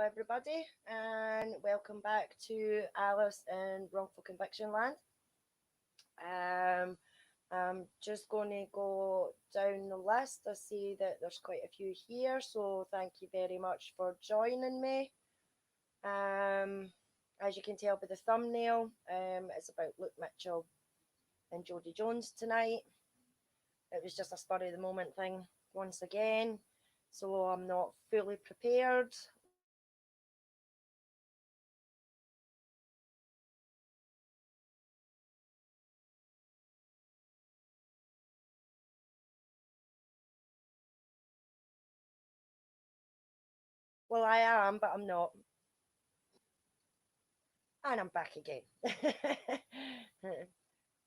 everybody, and welcome back to Alice in Wrongful Conviction Land. Um, I'm just going to go down the list. I see that there's quite a few here, so thank you very much for joining me. As you can tell by the thumbnail, it's about Luke Mitchell and Jodi Jones tonight. It was just a spur of the moment thing once again, so I'm not fully prepared. Well, I am, but I'm not. And I'm back again.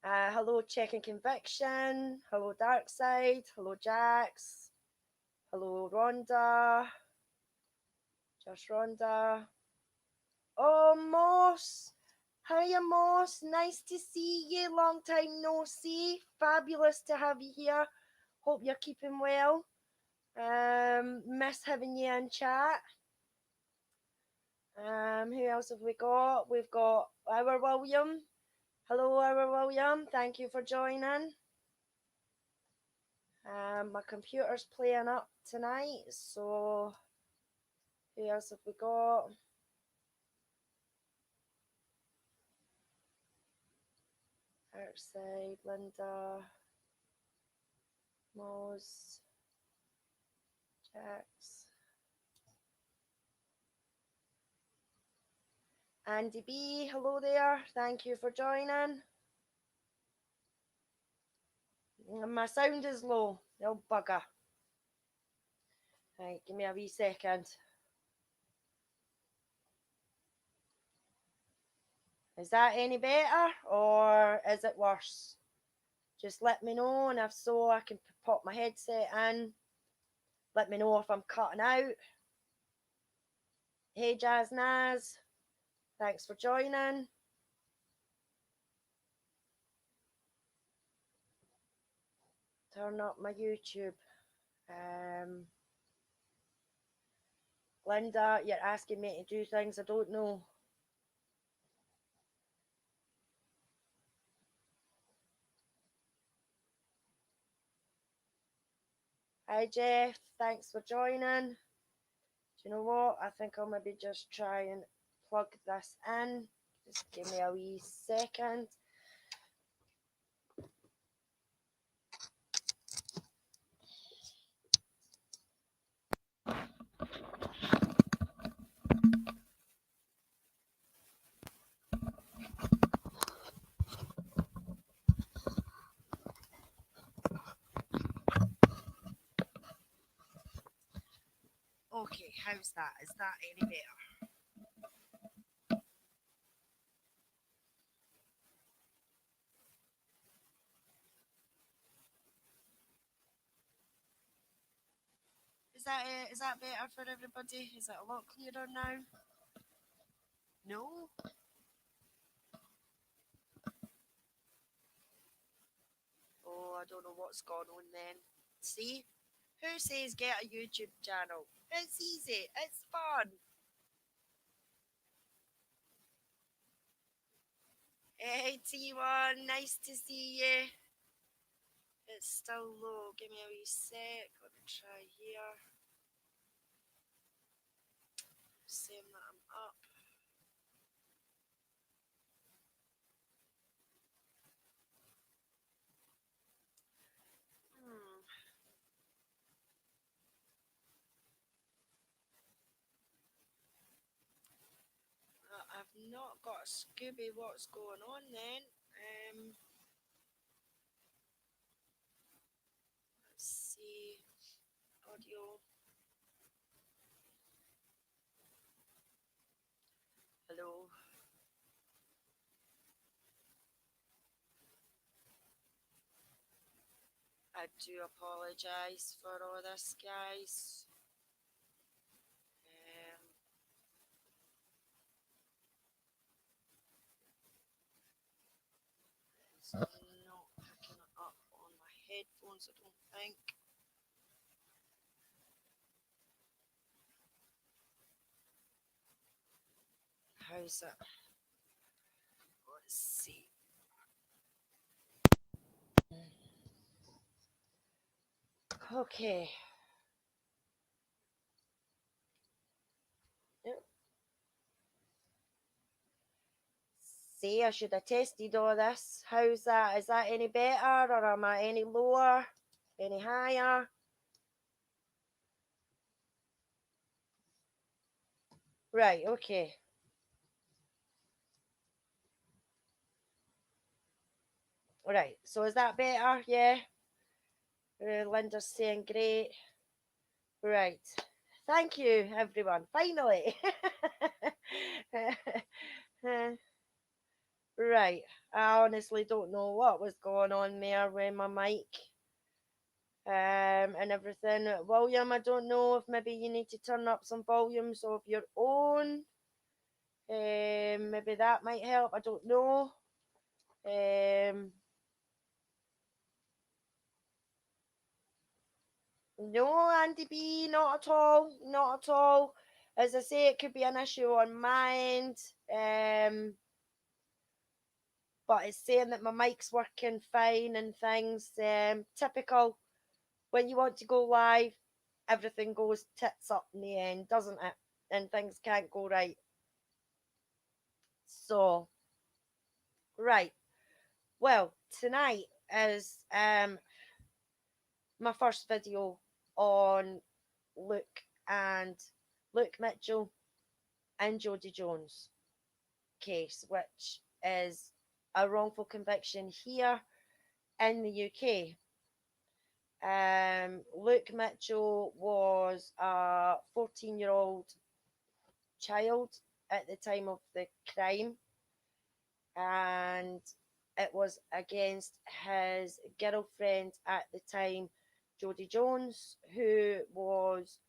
Hello, Check and Conviction. Hello, Dark Side. Hello, Jax. Hello, Rhonda. Just Rhonda. Oh, Moss. Hiya, Moss. Nice to see you. Long time no see. Fabulous to have you here. Hope you're keeping well. Miss having you in chat. Who else have we got? We've got our William. Hello, our William. Thank you for joining. My computer's playing up tonight, so who else have we got? Outside, Linda, Moz, Jax, Andy B. Hello there. Thank you for joining. My sound is low. No bugger. Right, give me a wee second. Is that any better or is it worse? Just let me know, and if so, I can pop my headset in. Let me know if I'm cutting out. Hey, Jazz Naz. Thanks for joining. Turn up my YouTube. Linda, you're asking me to do things I don't know. Hi, Jeff. Thanks for joining. Do you know what? I think I'll maybe just try and plug this in. Just give me a wee second. Okay, how's that? Is that any better? Is that better for everybody? Is it a lot clearer now? No? Oh, I don't know what's going on then. See? Who says get a YouTube channel? It's easy. It's fun. Hey, T1. Nice to see you. It's still low. Give me a wee sec. Let me try here. Saying that I'm up. I've not got a Scooby. What's going on then? Let's see. Audio. Hello. I do apologise for all this, guys. It's not picking it up on my headphones, I don't think. how's it? Let's see. Okay. Yep. See, I should have tested all this. How's that? Is that any better, or am I any lower? Any higher? Right, okay. Right, so is that better? Yeah. Linda's saying great. Right. Thank you, everyone. Finally. Right. I honestly don't know what was going on there with my mic and everything. William, I don't know if maybe you need to turn up some volumes of your own. Maybe that might help. I don't know. No, Andy B, not at all. Not at all. As I say, it could be an issue on my end. But it's saying that my mic's working fine and things. Typical. When you want to go live, everything goes tits up in the end, doesn't it? And things can't go right. So, right. Well, tonight is my first video on Luke and Luke Mitchell and Jodi Jones case, which is a wrongful conviction here in the UK. Luke Mitchell was a 14-year-old child at the time of the crime, and it was against his girlfriend at the time, Jodi Jones, who was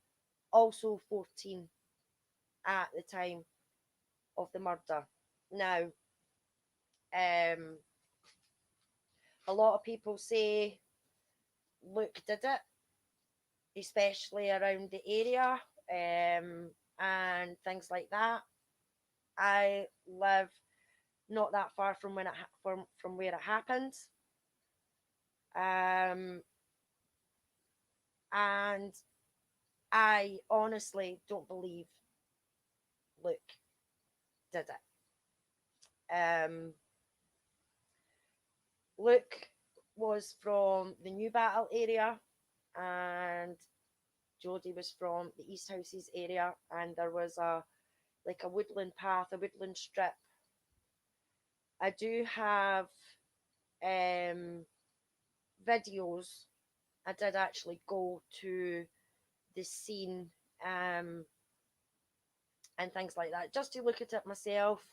also 14 at the time of the murder. Now, um, a lot of people say Luke did it, especially around the area and things like that. I live not that far from from where it happened, and I honestly don't believe Luke did it. Luke was from the New Battle area, and Jodi was from the East Houses area, and there was a woodland path, a woodland strip. I do have videos. I did actually go to the scene and things like that, just to look at it myself,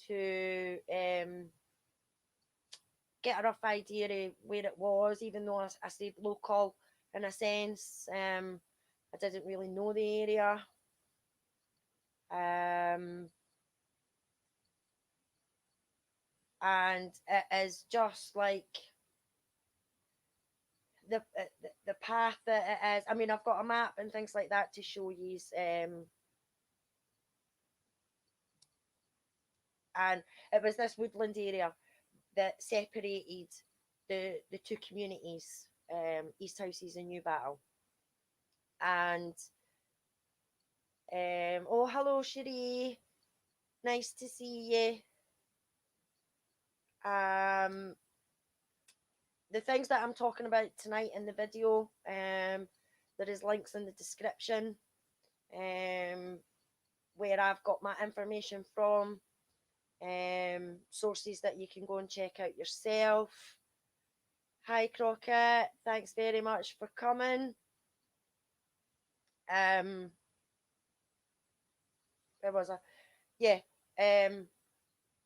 to get a rough idea of where it was, even though I stayed local in a sense. I didn't really know the area. And it is just like the path that it is. I mean, I've got a map and things like that to show you. And it was this woodland area that separated the two communities, East Houses and New Battle. And oh, hello, Cherie. Nice to see you. The things that I'm talking about tonight in the video, there is links in the description where I've got my information from, sources that you can go and check out yourself. Hi Crockett, thanks very much for coming. There was a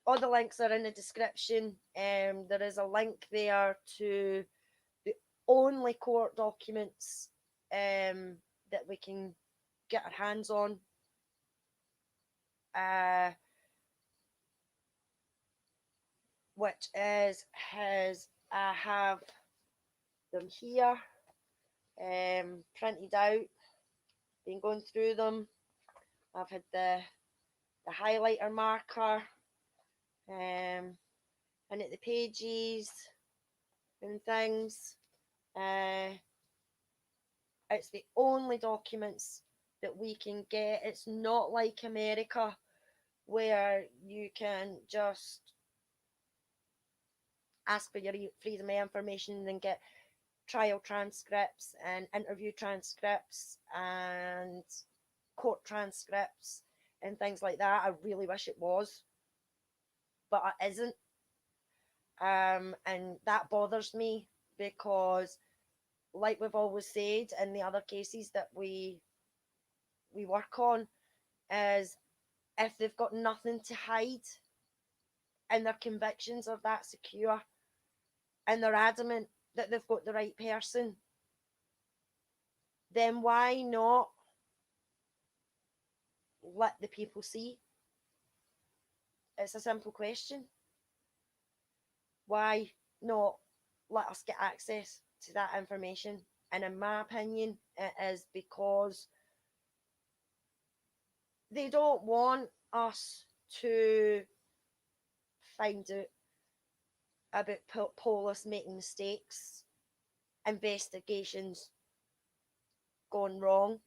all the links are in the description. There is a link there to the only court documents that we can get our hands on. Which is his, I have them here, printed out, been going through them. I've had the the highlighter marker, and at the pages and things. It's the only documents that we can get. It's not like America where you can just ask for your freedom of information and get trial transcripts and interview transcripts and court transcripts and things like that. I really wish it was, but it isn't. And that bothers me because, like we've always said in the other cases that we work on, is if they've got nothing to hide and their convictions are that secure and they're adamant that they've got the right person, then why not let the people see? It's a simple question. Why not let us get access to that information? And in my opinion, it is because they don't want us to find out about police making mistakes, investigations gone wrong,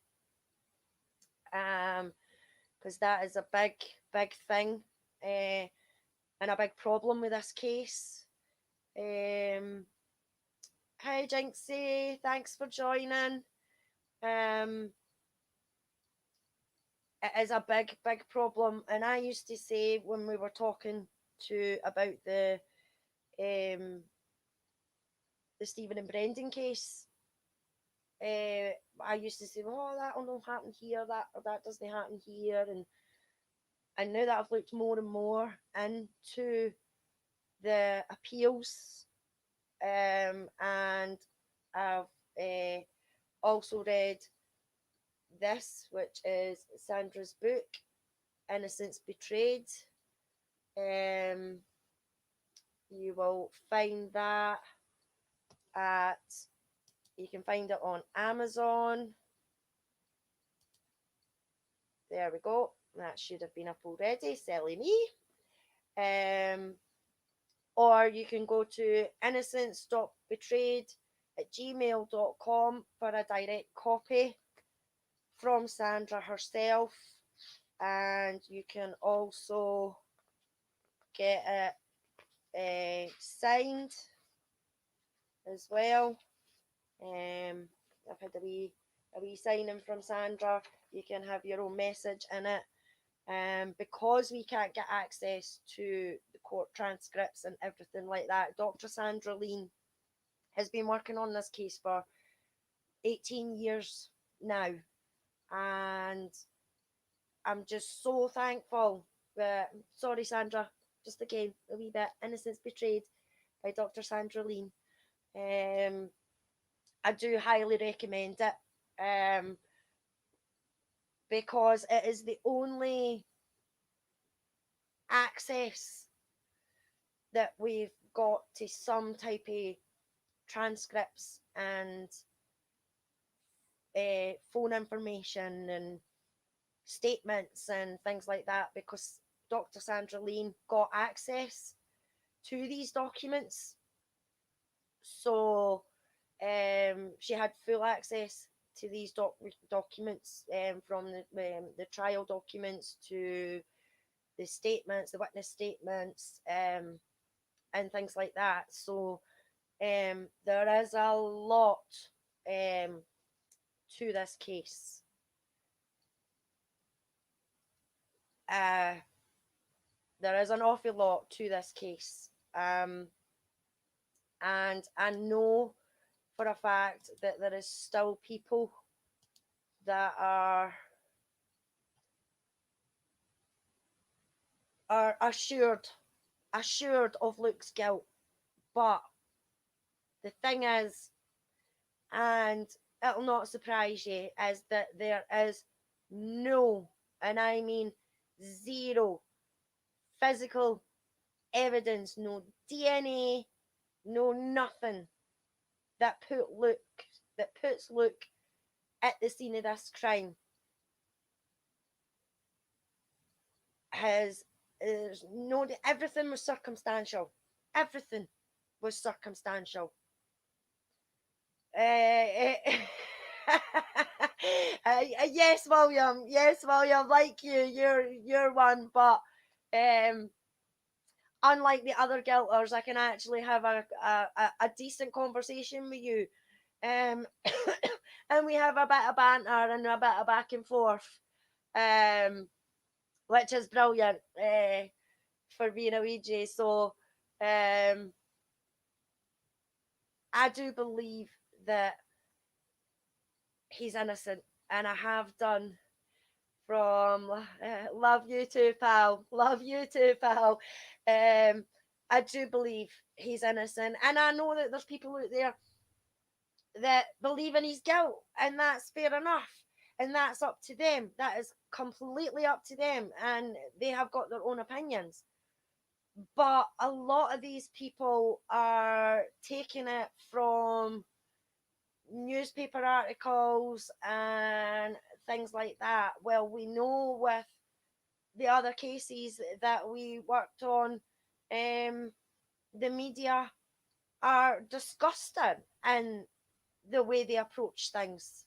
because that is a big thing, and a big problem with this case. Hi Jinxie, thanks for joining. It is a big problem, and I used to say when we were talking about the Stephen and Brendan case, I used to say, oh, that'll not happen here, that doesn't happen here, and now that I've looked more and more into the appeals, and I've also read this, which is Sandra's book, Innocence Betrayed. You will find that you can find it on Amazon. There we go. That should have been up already. Silly me. Or you can go to innocence.betrayed@gmail.com for a direct copy from Sandra herself, and you can also get it signed as well. I've had a wee signing from Sandra. You can have your own message in it. Because we can't get access to the court transcripts and everything like that, Dr. Sandra Lean has been working on this case for 18 years now, and I'm just so thankful. Sorry, Sandra, just again a wee bit. Innocence Betrayed by Dr. Sandra Lean. I do highly recommend it, because it is the only access that we've got to some type of transcripts and phone information and statements and things like that, because Dr. Sandra Lean got access to these documents. So she had full access to these documents, from the trial documents to the statements, the witness statements, and things like that. So there is a lot to this case. There is an awful lot to this case. And I know for a fact that there is still people that are assured of Luke's guilt. But the thing is, and it'll not surprise you, is that there is no, and I mean zero, physical evidence, no DNA, no nothing that puts Luke at the scene of this crime. is no, everything was circumstantial. Everything was circumstantial. Yes, William. Yes, William. Like you, you're one. But unlike the other guilters, I can actually have a decent conversation with you. Um, and we have a bit of banter and a bit of back and forth. Which is brilliant. For being a Ouija. So, I do believe that he's innocent, and I have done from love you too, pal. Love you too, pal. I do believe he's innocent, and I know that there's people out there that believe in his guilt, and that's fair enough. And that's up to them. That is completely up to them, and they have got their own opinions. But a lot of these people are taking it from newspaper articles and things like that. Well, we know with the other cases that we worked on, the media are disgusting in the way they approach things.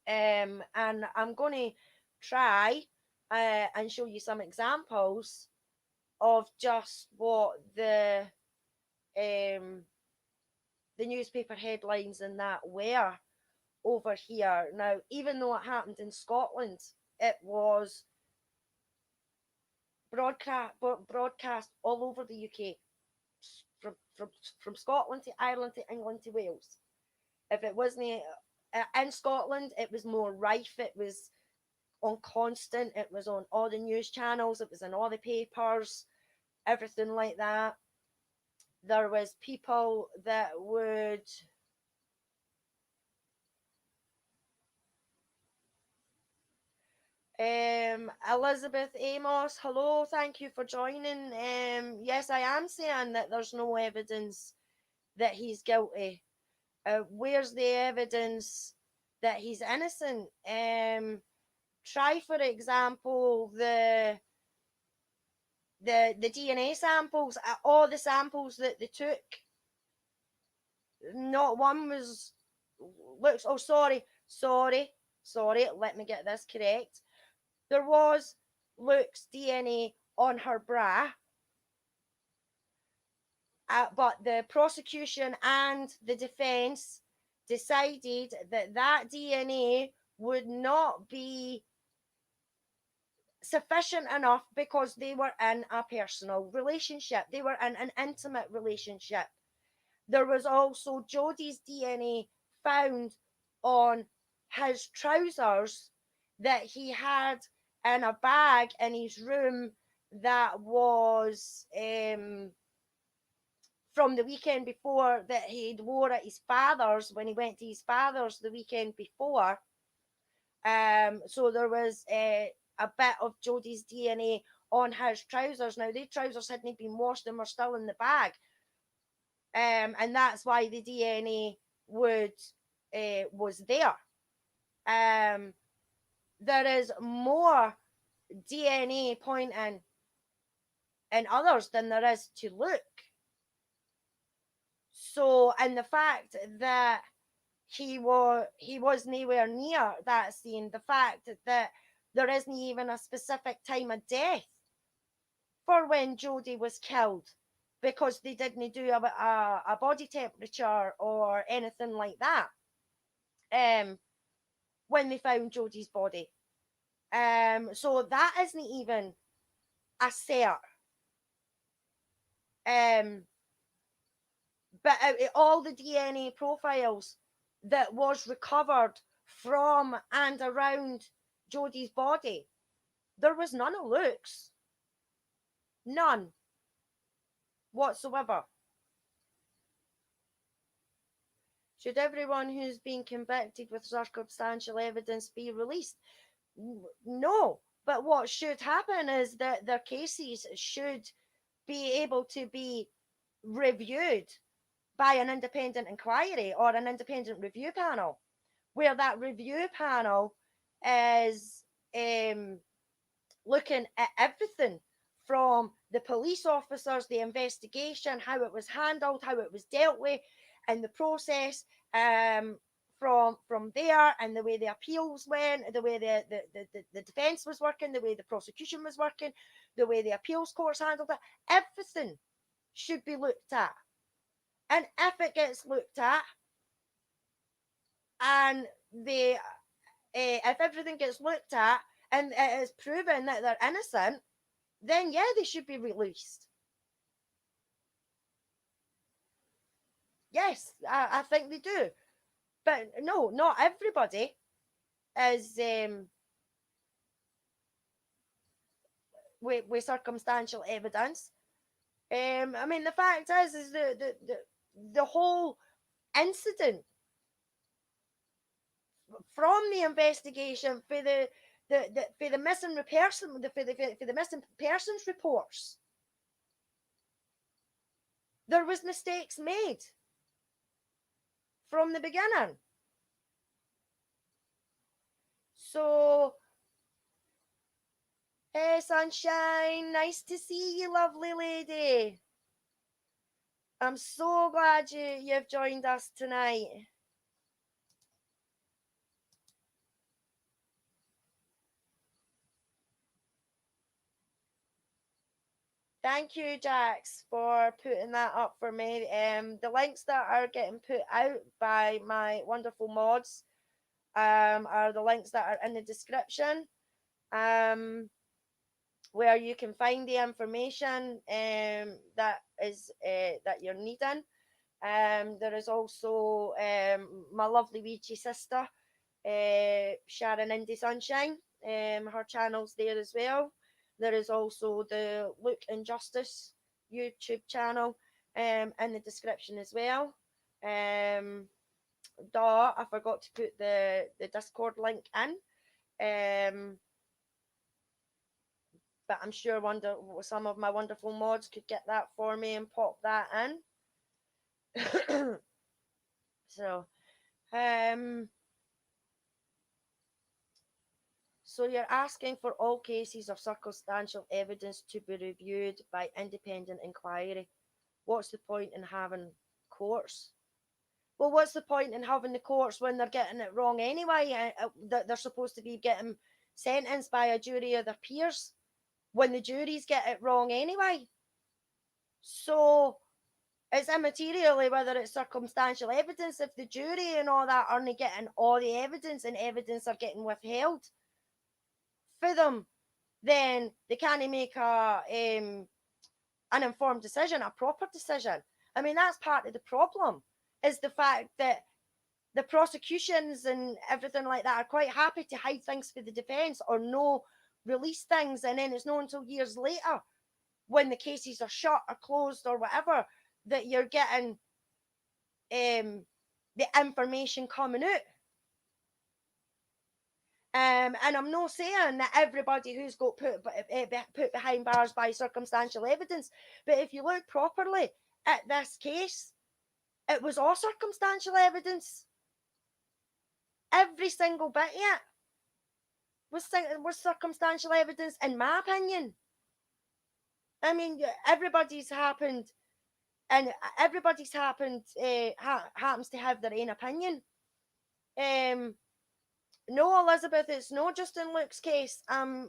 And I'm going to try and show you some examples of just what um, the newspaper headlines and that were over here. Now, even though it happened in Scotland, it was broadcast all over the UK, from Scotland to Ireland to England to Wales. If it wasn't in Scotland, it was more rife. It was on constant. It was on all the news channels. It was in all the papers, everything like that. There was people that would Elizabeth Amos, hello, thank you for joining. Yes, I am saying that there's no evidence that he's guilty. Where's the evidence that he's innocent? Try, for example, the DNA samples, all the samples that they took. Not one was looks. Oh, sorry. Let me get this correct. There was Luke's DNA on her bra, but the prosecution and the defence decided that that DNA would not be sufficient enough because they were in a personal relationship. They were in an intimate relationship. There was also Jodi's DNA found on his trousers that he had in a bag in his room that was from the weekend before, that he'd wore at his father's when he went to his father's the weekend before. So there was a bit of Jodi's DNA on his trousers. Now, the trousers hadn't been washed and were still in the bag. And that's why the DNA was there. There is more DNA pointing in others than there is to Luke. So, and the fact that he was nowhere near that scene, the fact that there isn't even a specific time of death for when Jodi was killed, because they didn't do a body temperature or anything like that when they found Jodi's body. So that isn't even a cert. But out of all the DNA profiles that was recovered from and around Jodi's body, there was none of Luke's. None whatsoever. Should everyone who's been convicted with circumstantial evidence be released? No. But what should happen is that their cases should be able to be reviewed by an independent inquiry or an independent review panel, where that review panel is looking at everything from the police officers, the investigation, how it was handled, how it was dealt with, and the process, from there, and the way the appeals went, the way the defence was working, the way the prosecution was working, the way the appeals courts handled it. Everything should be looked at. And if it gets looked at, and if everything gets looked at and it is proven that they're innocent, then yeah, they should be released. Yes, I think they do. But no, not everybody is with circumstantial evidence. I mean, the fact is the whole incident, from the investigation, for the missing person, for the missing persons reports, there was mistakes made from the beginning. So, hey, Sunshine, nice to see you, lovely lady. I'm so glad you've joined us tonight. Thank you, Jax, for putting that up for me. The links that are getting put out by my wonderful mods are the links that are in the description, where you can find the information that you're needing. There is also my lovely Ouija sister, Sharon Indie Sunshine. Her channel's there as well. There is also the Look Injustice YouTube channel in the description as well. I forgot to put the Discord link in. But I'm sure some of my wonderful mods could get that for me and pop that in. So, so you're asking for all cases of circumstantial evidence to be reviewed by independent inquiry. What's the point in having courts? Well, what's the point in having the courts when they're getting it wrong anyway? They're supposed to be getting sentenced by a jury of their peers when the juries get it wrong anyway. So it's immaterially whether it's circumstantial evidence. If the jury and all that aren't getting all the evidence, and evidence are getting withheld for them, then they can't make an informed decision, a proper decision. I mean, that's part of the problem, is the fact that the prosecutions and everything like that are quite happy to hide things for the defence, or no release things, and then it's not until years later, when the cases are shut or closed or whatever, that you're getting the information coming out. And I'm not saying that everybody who's got put behind bars by circumstantial evidence, but if you look properly at this case, it was all circumstantial evidence. Every single bit of it was circumstantial evidence, in my opinion. I mean, everybody's happened, and everybody's happens to have their own opinion. No, Elizabeth, it's not just in Luke's case. I'm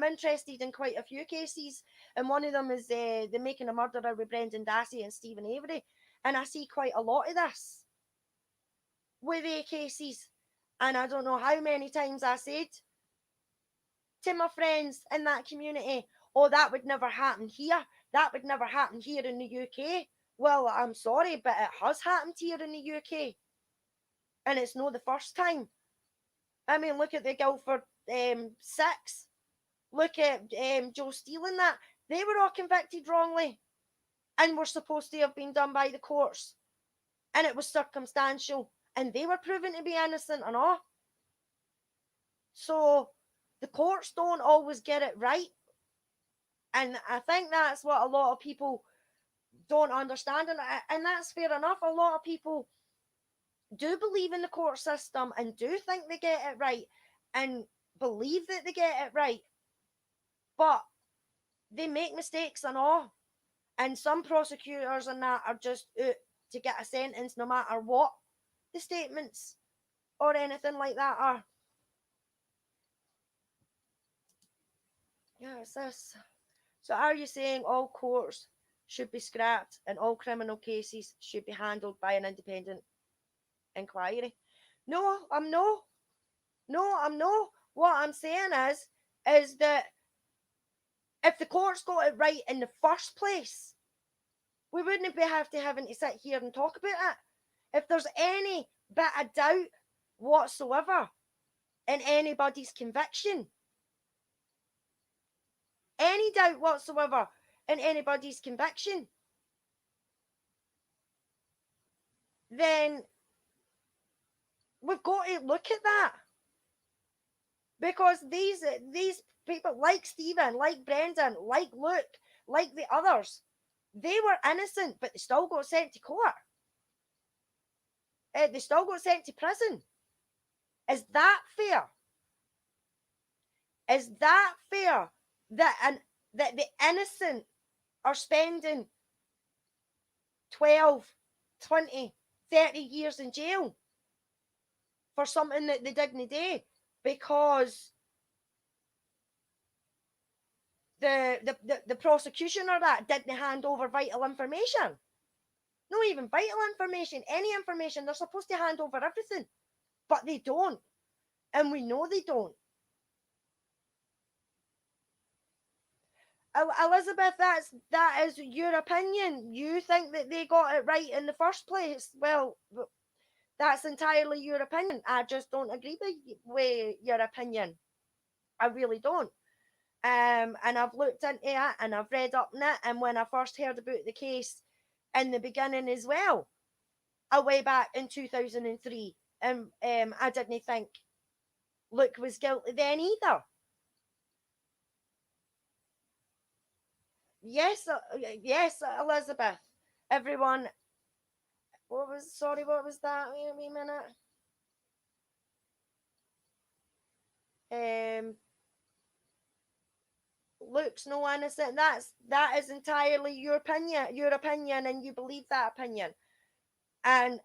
interested in quite a few cases, and one of them is the Making a Murderer with Brendan Dassey and Stephen Avery, and I see quite a lot of this with cases, and I don't know how many times I said to my friends in that community, oh, that would never happen here. That would never happen here in the UK. Well, I'm sorry, but it has happened here in the UK, and it's not the first time. I mean, look at the Guildford 6. Look at Joe Steele and that. They were all convicted wrongly and were supposed to have been done by the courts. And it was circumstantial. And they were proven to be innocent and all. So the courts don't always get it right. And I think that's what a lot of people don't understand. And that's fair enough. A lot of people do believe in the court system and do think they get it right and believe that they get it right. But they make mistakes and all. And some prosecutors and that are just out to get a sentence no matter what the statements or anything like that are. Yeah, it's this. So are you saying all courts should be scrapped and all criminal cases should be handled by an independent inquiry? No, I'm no. No, I'm no. What I'm saying is that if the courts got it right in the first place, we wouldn't be having to sit here and talk about it. If there's any bit of doubt whatsoever in anybody's conviction, any doubt whatsoever in anybody's conviction, then we've got to look at that. Because these people like Stephen, like Brendan, like Luke, like the others, they were innocent, but they still got sent to court. They still got sent to prison. Is that fair? Is that fair that the innocent are spending 12, 20, 30 years in jail for something that they didn't do because the prosecution or that didn't hand over vital information? Not even vital information, any information. They're supposed to hand over everything, but they don't, and we know they don't. Elizabeth, that is your opinion. You think that they got it right in the first place. Well, that's entirely your opinion. I just don't agree with your opinion. I really don't. And I've looked into it and I've read up on it. And when I first heard about the case in the beginning as well, way back in 2003, I didn't think Luke was guilty then either. Yes, yes, Elizabeth. Everyone, what was that? Wait a minute. Luke's no innocent. That is entirely your opinion, and you believe that opinion. And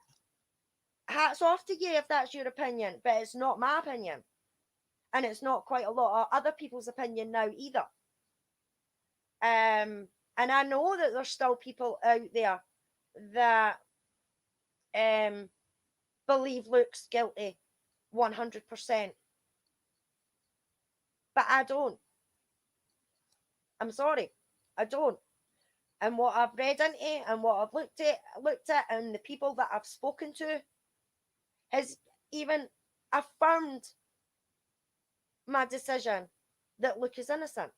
hats off to you if that's your opinion, but it's not my opinion, and it's not quite a lot of other people's opinion now either. And I know that there's still people out there that believe Luke's guilty 100%, but I don't. I'm sorry, I don't. And what I've read into and what I've looked at, and the people that I've spoken to has even affirmed my decision that Luke is innocent.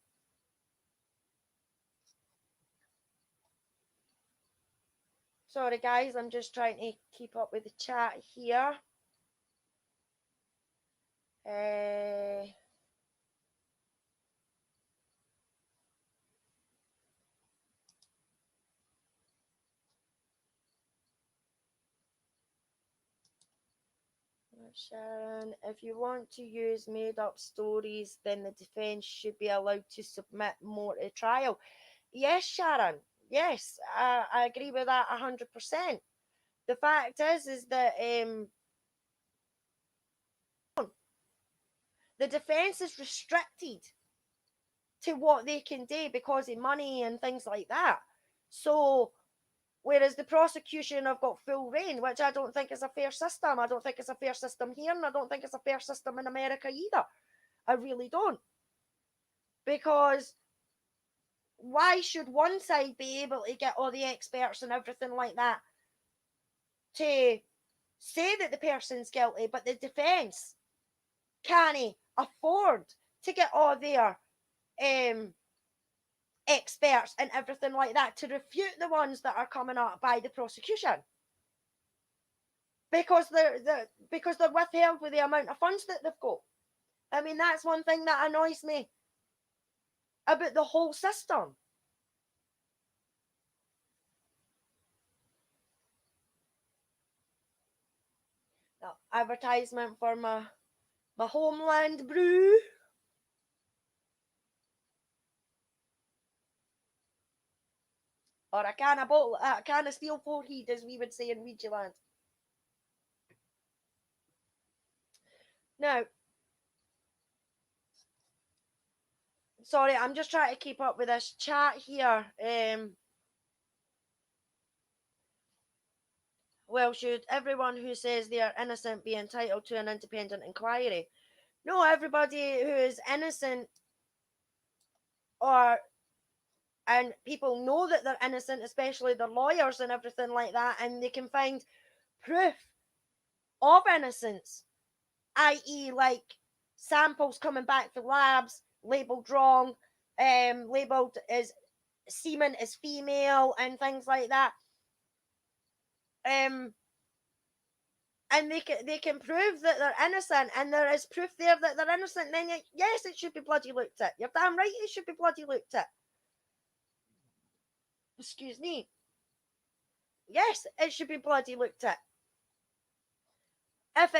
Sorry, guys, I'm just trying to keep up with the chat here. Sharon, if you want to use made up stories, then the defence should be allowed to submit more to trial. Yes, Sharon. Yes, I agree with that 100%. The fact is that the defence is restricted to what they can do because of money and things like that. So, whereas the prosecution have got full reign, which I don't think is a fair system. I don't think it's a fair system here, and I don't think it's a fair system in America either. I really don't. Because why should one side be able to get all the experts and everything like that to say that the person's guilty, but the defence can't afford to get all their experts and everything like that to refute the ones that are coming up by the prosecution, because they're withheld with the amount of funds that they've got. I mean, that's one thing that annoys me about the whole system. Now, advertisement for my homeland brew. Or a can of steel forehead, as we would say in Ouija land. Now, sorry, I'm just trying to keep up with this chat here. Well, should everyone who says they are innocent be entitled to an independent inquiry? No, everybody who is innocent, and people know that they're innocent, especially their lawyers and everything like that, and they can find proof of innocence, i.e. like samples coming back to labs labelled wrong, labelled as semen as female and things like that. And they can prove that they're innocent, and there is proof there that they're innocent, then yes, it should be bloody looked at. You're damn right it should be bloody looked at. Excuse me. Yes, it should be bloody looked at. If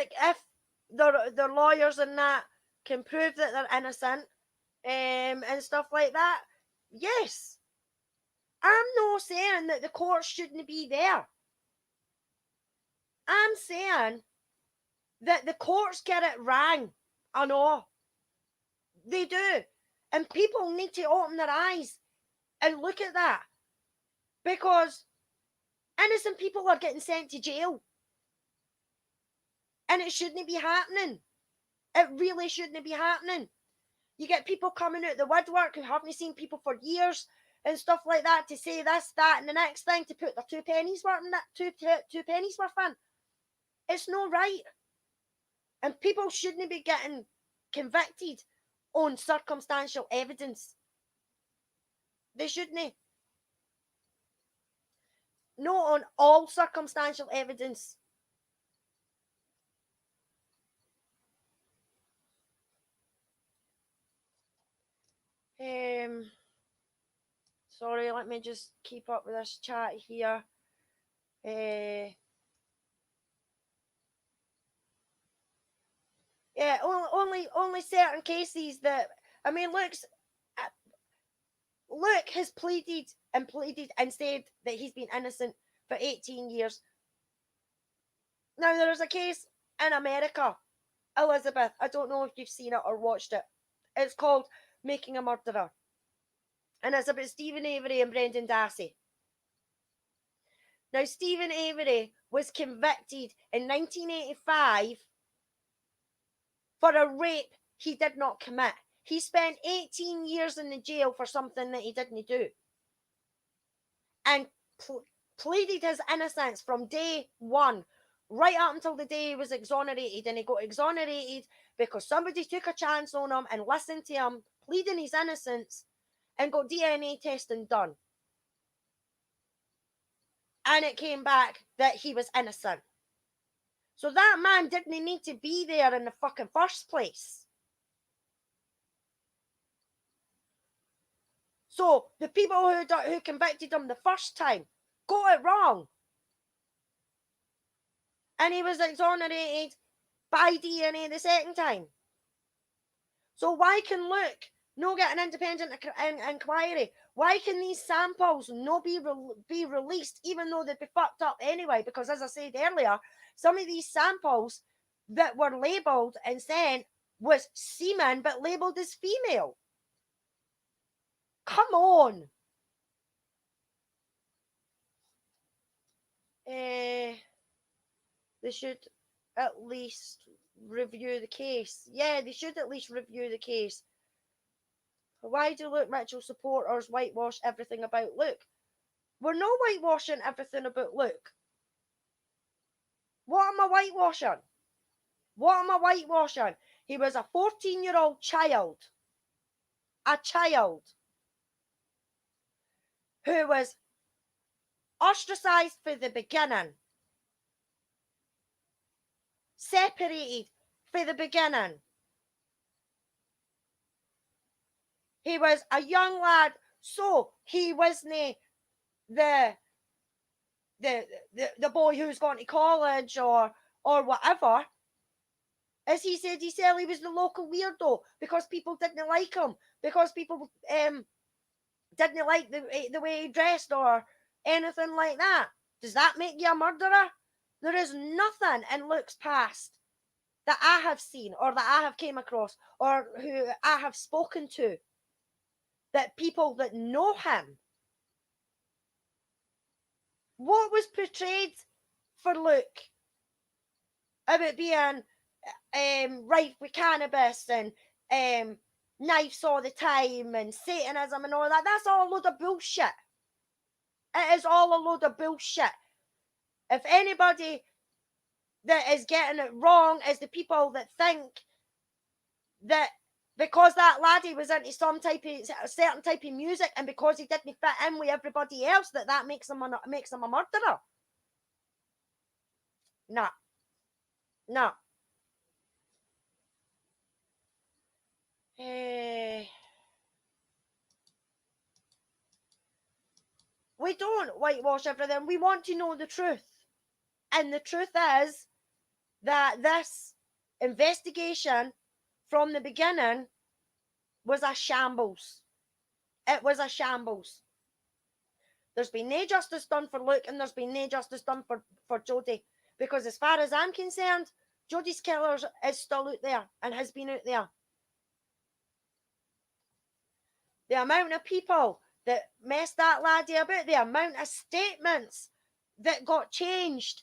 their lawyers and that can prove that they're innocent, and stuff like that, yes. I'm not saying that the courts shouldn't be there. I'm saying that the courts get it wrong. I know. They do. And people need to open their eyes and look at that. Because innocent people are getting sent to jail. And it shouldn't be happening. It really shouldn't be happening. You get people coming out the woodwork who haven't seen people for years and stuff like that to say this, that, and the next thing to put their two pennies worth in that, two pennies worth in. It's not right. And people shouldn't be getting convicted on circumstantial evidence. They shouldn't. Not on all circumstantial evidence. Sorry, let me just keep up with this chat here. Yeah, only certain cases that, I mean, Luke has pleaded and said that he's been innocent for 18 years. Now, there's a case in America, Elizabeth, I don't know if you've seen it or watched it. It's called Making a Murderer. And it's about Stephen Avery and Brendan Dassey. Now, Stephen Avery was convicted in 1985 for a rape he did not commit. He spent 18 years in the jail for something that he didn't do. And pleaded his innocence from day one, right up until the day he was exonerated. And he got exonerated because somebody took a chance on him and listened to him, pleading his innocence, and got DNA testing done. And it came back that he was innocent. So that man didn't need to be there in the fucking first place. So the people who convicted him the first time got it wrong. And he was exonerated by DNA the second time. So why can Luke no get an independent inquiry? Why can these samples no be released, even though they'd be fucked up anyway? Because as I said earlier, some of these samples that were labelled and sent was semen, but labelled as female. Come on. They should at least review the case. Yeah, they should at least review the case. Why do Luke Mitchell supporters whitewash everything about Luke? We're not whitewashing everything about Luke. What am I whitewashing? What am I whitewashing? He was a 14-year-old child. A child. Who was ostracised for the beginning. Separated for the beginning. He was a young lad, so he wasn't the boy who's gone to college or whatever. As he said he was the local weirdo because people didn't like him, because people didn't like the way he dressed or anything like that. Does that make you a murderer? There is nothing in Luke's past that I have seen or that I have came across or who I have spoken to, that people that know him, what was portrayed for Luke about being rife with cannabis and knives all the time and Satanism and all that, that's all a load of bullshit. It is all a load of bullshit. If anybody that is getting it wrong is the people that think that because that laddie was into some type of certain type of music and because he didn't fit in with everybody else, that makes him a murderer. No. We don't whitewash everything. We want to know the truth. And the truth is that this investigation from the beginning was a shambles. It was a shambles. There's been no justice done for Luke and there's been no justice done for Jodi. Because as far as I'm concerned, Jodi's killer is still out there and has been out there. The amount of people that messed that laddie about, the amount of statements that got changed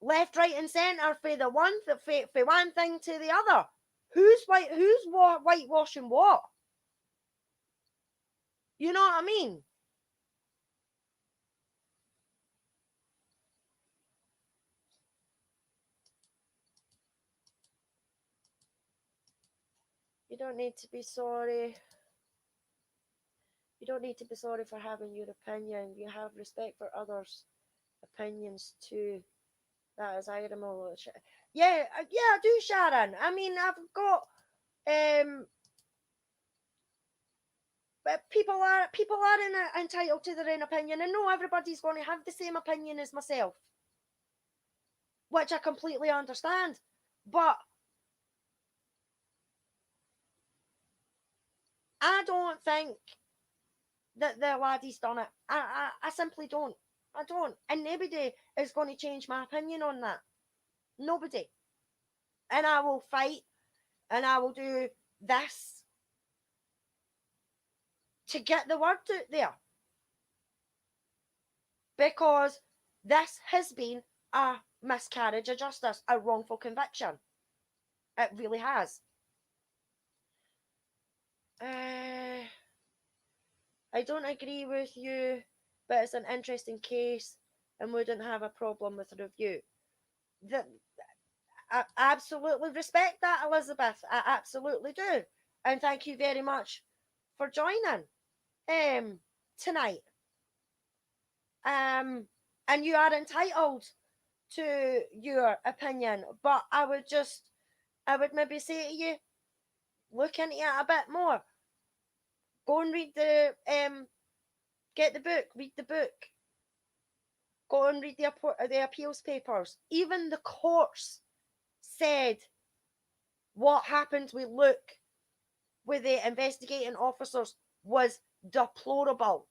left, right, and centre for one thing to the other. Who's whitewashing what? You know what I mean? You don't need to be sorry. You don't need to be sorry for having your opinion. You have respect for others' opinions too. That is admirable. Yeah, I do, Sharon. I mean, I've got but people are entitled to their own opinion, and no, everybody's going to have the same opinion as myself, which I completely understand. But I don't think that the laddie's done it. I simply don't. I don't. And nobody is going to change my opinion on that. Nobody. And I will fight and I will do this to get the word out there. Because this has been a miscarriage of justice, a wrongful conviction. It really has. I don't agree with you, but it's an interesting case and wouldn't have a problem with a review. I absolutely respect that, Elizabeth. I absolutely do. And thank you very much for joining tonight. And you are entitled to your opinion, but I would maybe say to you, look into it a bit more. Go and read get the book, read the book. Go and read the appeals papers. Even the courts said what happened with Luke, with the investigating officers, was deplorable.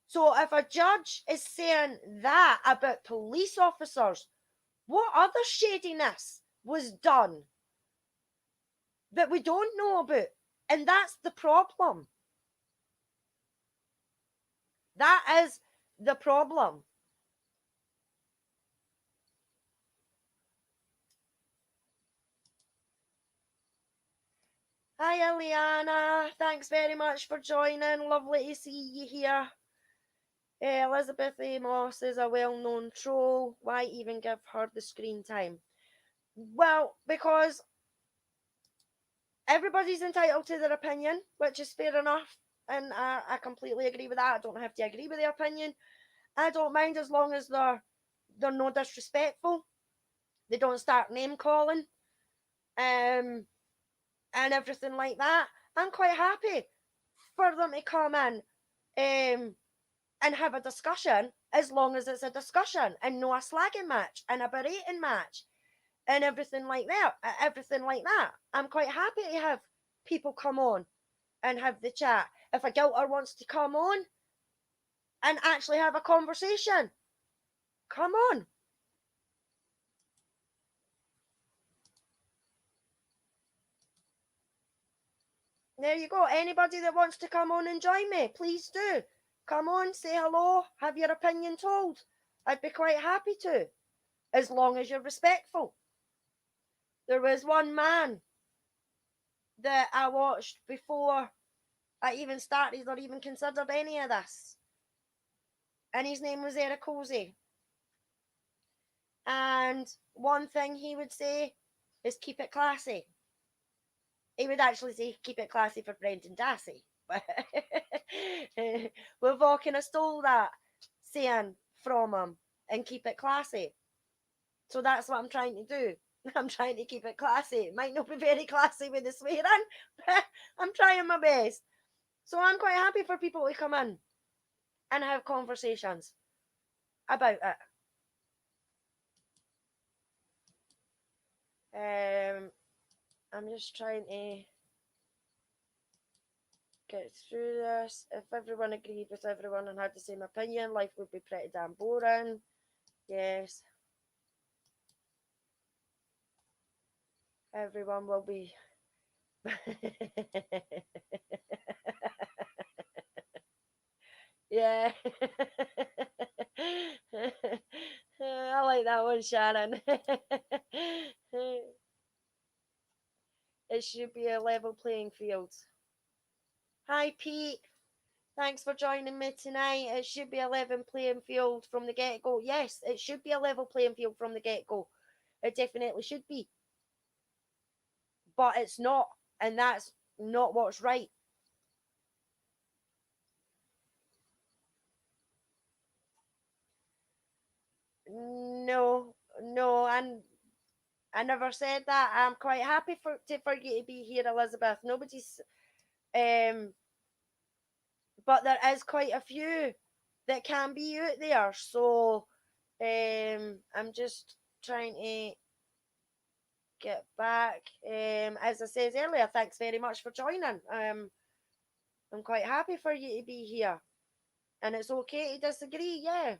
So if a judge is saying that about police officers, what other shadiness was done that we don't know about? And that's the problem. That is the problem. Hi, Eliana. Thanks very much for joining. Lovely to see you here. Elizabeth Amos is a well-known troll. Why even give her the screen time? Well, because everybody's entitled to their opinion, which is fair enough. And I completely agree with that. I don't have to agree with their opinion. I don't mind as long as they're no disrespectful. They don't start name calling. And everything like that. I'm quite happy for them to come in and have a discussion, as long as it's a discussion and no a slagging match and a berating match and everything like that. I'm quite happy to have people come on and have the chat. If a guilter wants to come on, and actually have a conversation. Come on. There you go. Anybody that wants to come on and join me, please do. Come on, say hello, have your opinion told. I'd be quite happy to, as long as you're respectful. There was one man that I watched before I even started or even considered any of this, and his name was Eric Cozy. And one thing he would say is keep it classy. He would actually say keep it classy for Brendan Dassey. We've all kind of stole that saying from him and keep it classy. So that's what I'm trying to do. I'm trying to keep it classy. It might not be very classy with the swearing, but I'm trying my best. So I'm quite happy for people to come in and have conversations about it. I'm just trying to get through this. If everyone agreed with everyone and had the same opinion, life would be pretty damn boring. Yes. Everyone will be. Yeah. I like that one, Sharon. It should be a level playing field. Hi, Pete. Thanks for joining me tonight. It should be a level playing field from the get-go. Yes, it should be a level playing field from the get-go. It definitely should be. But it's not, and that's not what's right. No, and I never said that. I'm quite happy for you to be here, Elizabeth. Nobody's but there is quite a few that can be out there. So I'm just trying to get back. As I said earlier, thanks very much for joining. I'm quite happy for you to be here. And it's okay to disagree, yeah.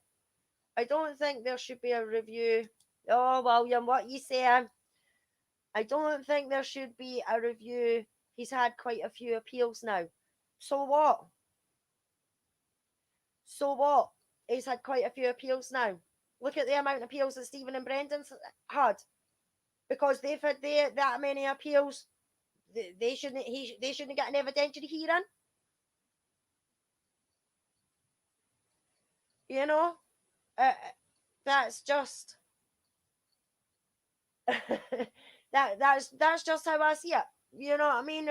I don't think there should be a review. Oh, William, what you saying? I don't think there should be a review. He's had quite a few appeals now. So what? So what? He's had quite a few appeals now. Look at the amount of appeals that Stephen and Brendan's had. Because they've had that many appeals, they shouldn't get an evidentiary hearing. You know, that's just that's just how I see it. You know what I mean?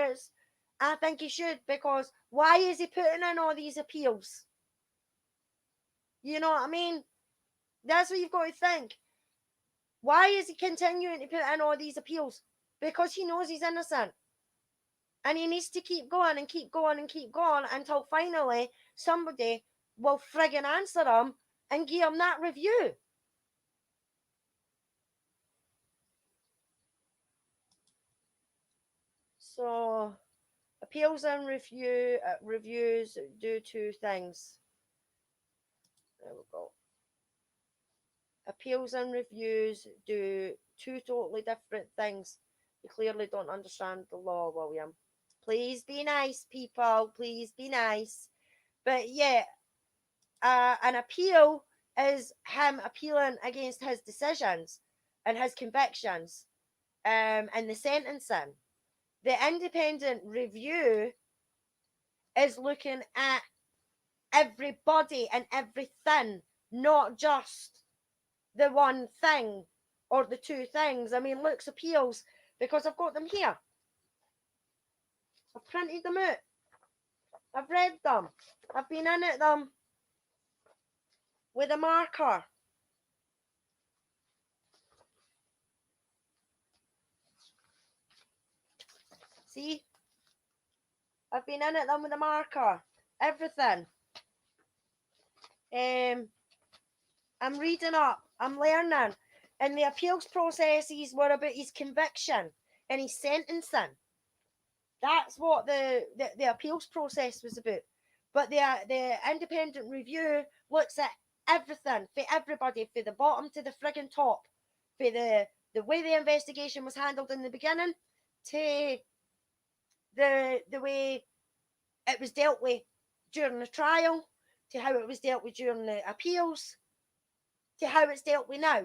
I think he should, because why is he putting in all these appeals? You know what I mean? That's what you've got to think. Why is he continuing to put in all these appeals? Because he knows he's innocent. And he needs to keep going and keep going and keep going until finally somebody will friggin' answer him and give him that review. So, appeals and reviews do two things. There we go. Appeals and reviews do two totally different things. You clearly don't understand the law, William. Please be nice, people. Please be nice. But yeah, an appeal is him appealing against his decisions and his convictions and the sentencing. The independent review is looking at everybody and everything, not just the one thing or the two things. I mean, Luke's appeals, because I've got them here. I've printed them out. I've read them. I've been in at them with a marker. See? I've been in at them with a marker. Everything. I'm reading up. I'm learning. And the appeals processes were about his conviction and his sentencing. That's what the appeals process was about. But the independent review looks at everything, for everybody, for the bottom to the friggin' top, for the way the investigation was handled in the beginning, to the way it was dealt with during the trial, to how it was dealt with during the appeals, to how it's dealt with now.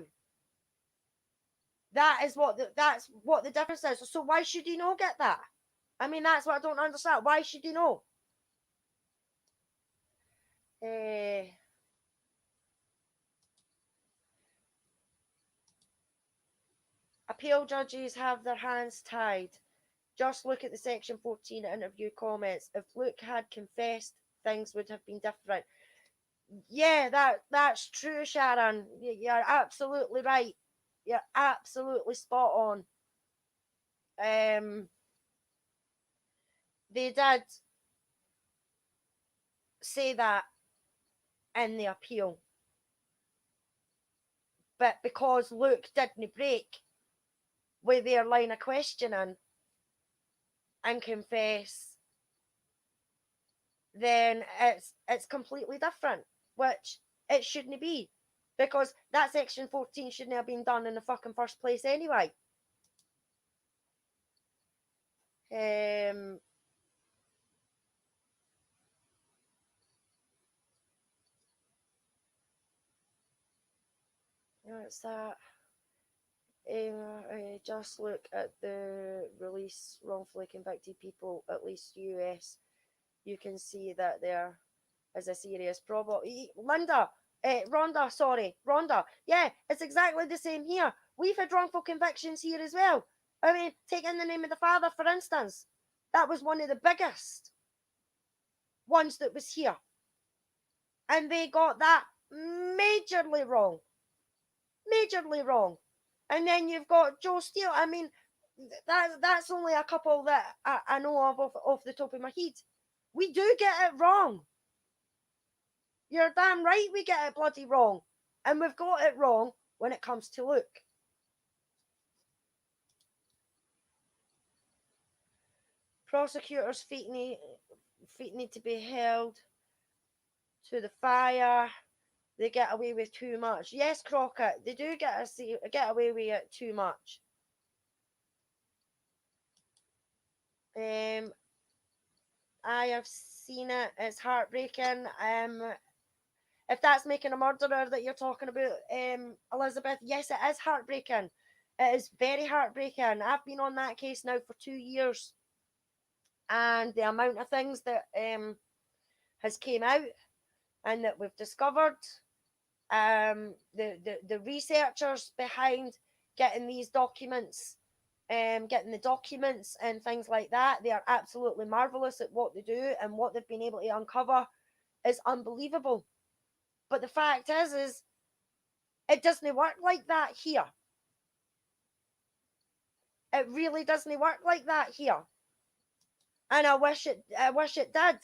That's what the difference is. So why should you not get that? I mean, that's what I don't understand. Why should you know? Appeal judges have their hands tied. Just look at the Section 14 interview comments. If Luke had confessed, things would have been different. Yeah, that's true, Sharon. You're absolutely right. You're absolutely spot on. They did say that in the appeal. But because Luke didn't break with their line of questioning and confess, then it's completely different, which it shouldn't be, because that Section 14 shouldn't have been done in the fucking first place anyway. What's that? Just look at the release wrongfully convicted people, at least US. You can see that there is a serious problem. Rhonda, yeah, it's exactly the same here. We've had wrongful convictions here as well. I mean, take In the Name of the Father, for instance. That was one of the biggest ones that was here. And they got that majorly wrong. Majorly wrong. And then you've got Joe Steele. I mean, that's only a couple that I know of off the top of my head. We do get it wrong. You're damn right we get it bloody wrong. And we've got it wrong when it comes to Luke. Prosecutors' feet need to be held to the fire. They get away with too much. Yes, Crockett, they do get away with it too much. I have seen it. It's heartbreaking. If that's making a murderer that you're talking about, Elizabeth, yes, it is heartbreaking. It is very heartbreaking. I've been on that case now for 2 years, and the amount of things that has came out and that we've discovered, the researchers behind getting these documents, getting the documents and things like that, they are absolutely marvelous at what they do, and what they've been able to uncover is unbelievable. But the fact is it doesn't work like that here. It really doesn't work like that here. And I wish it did,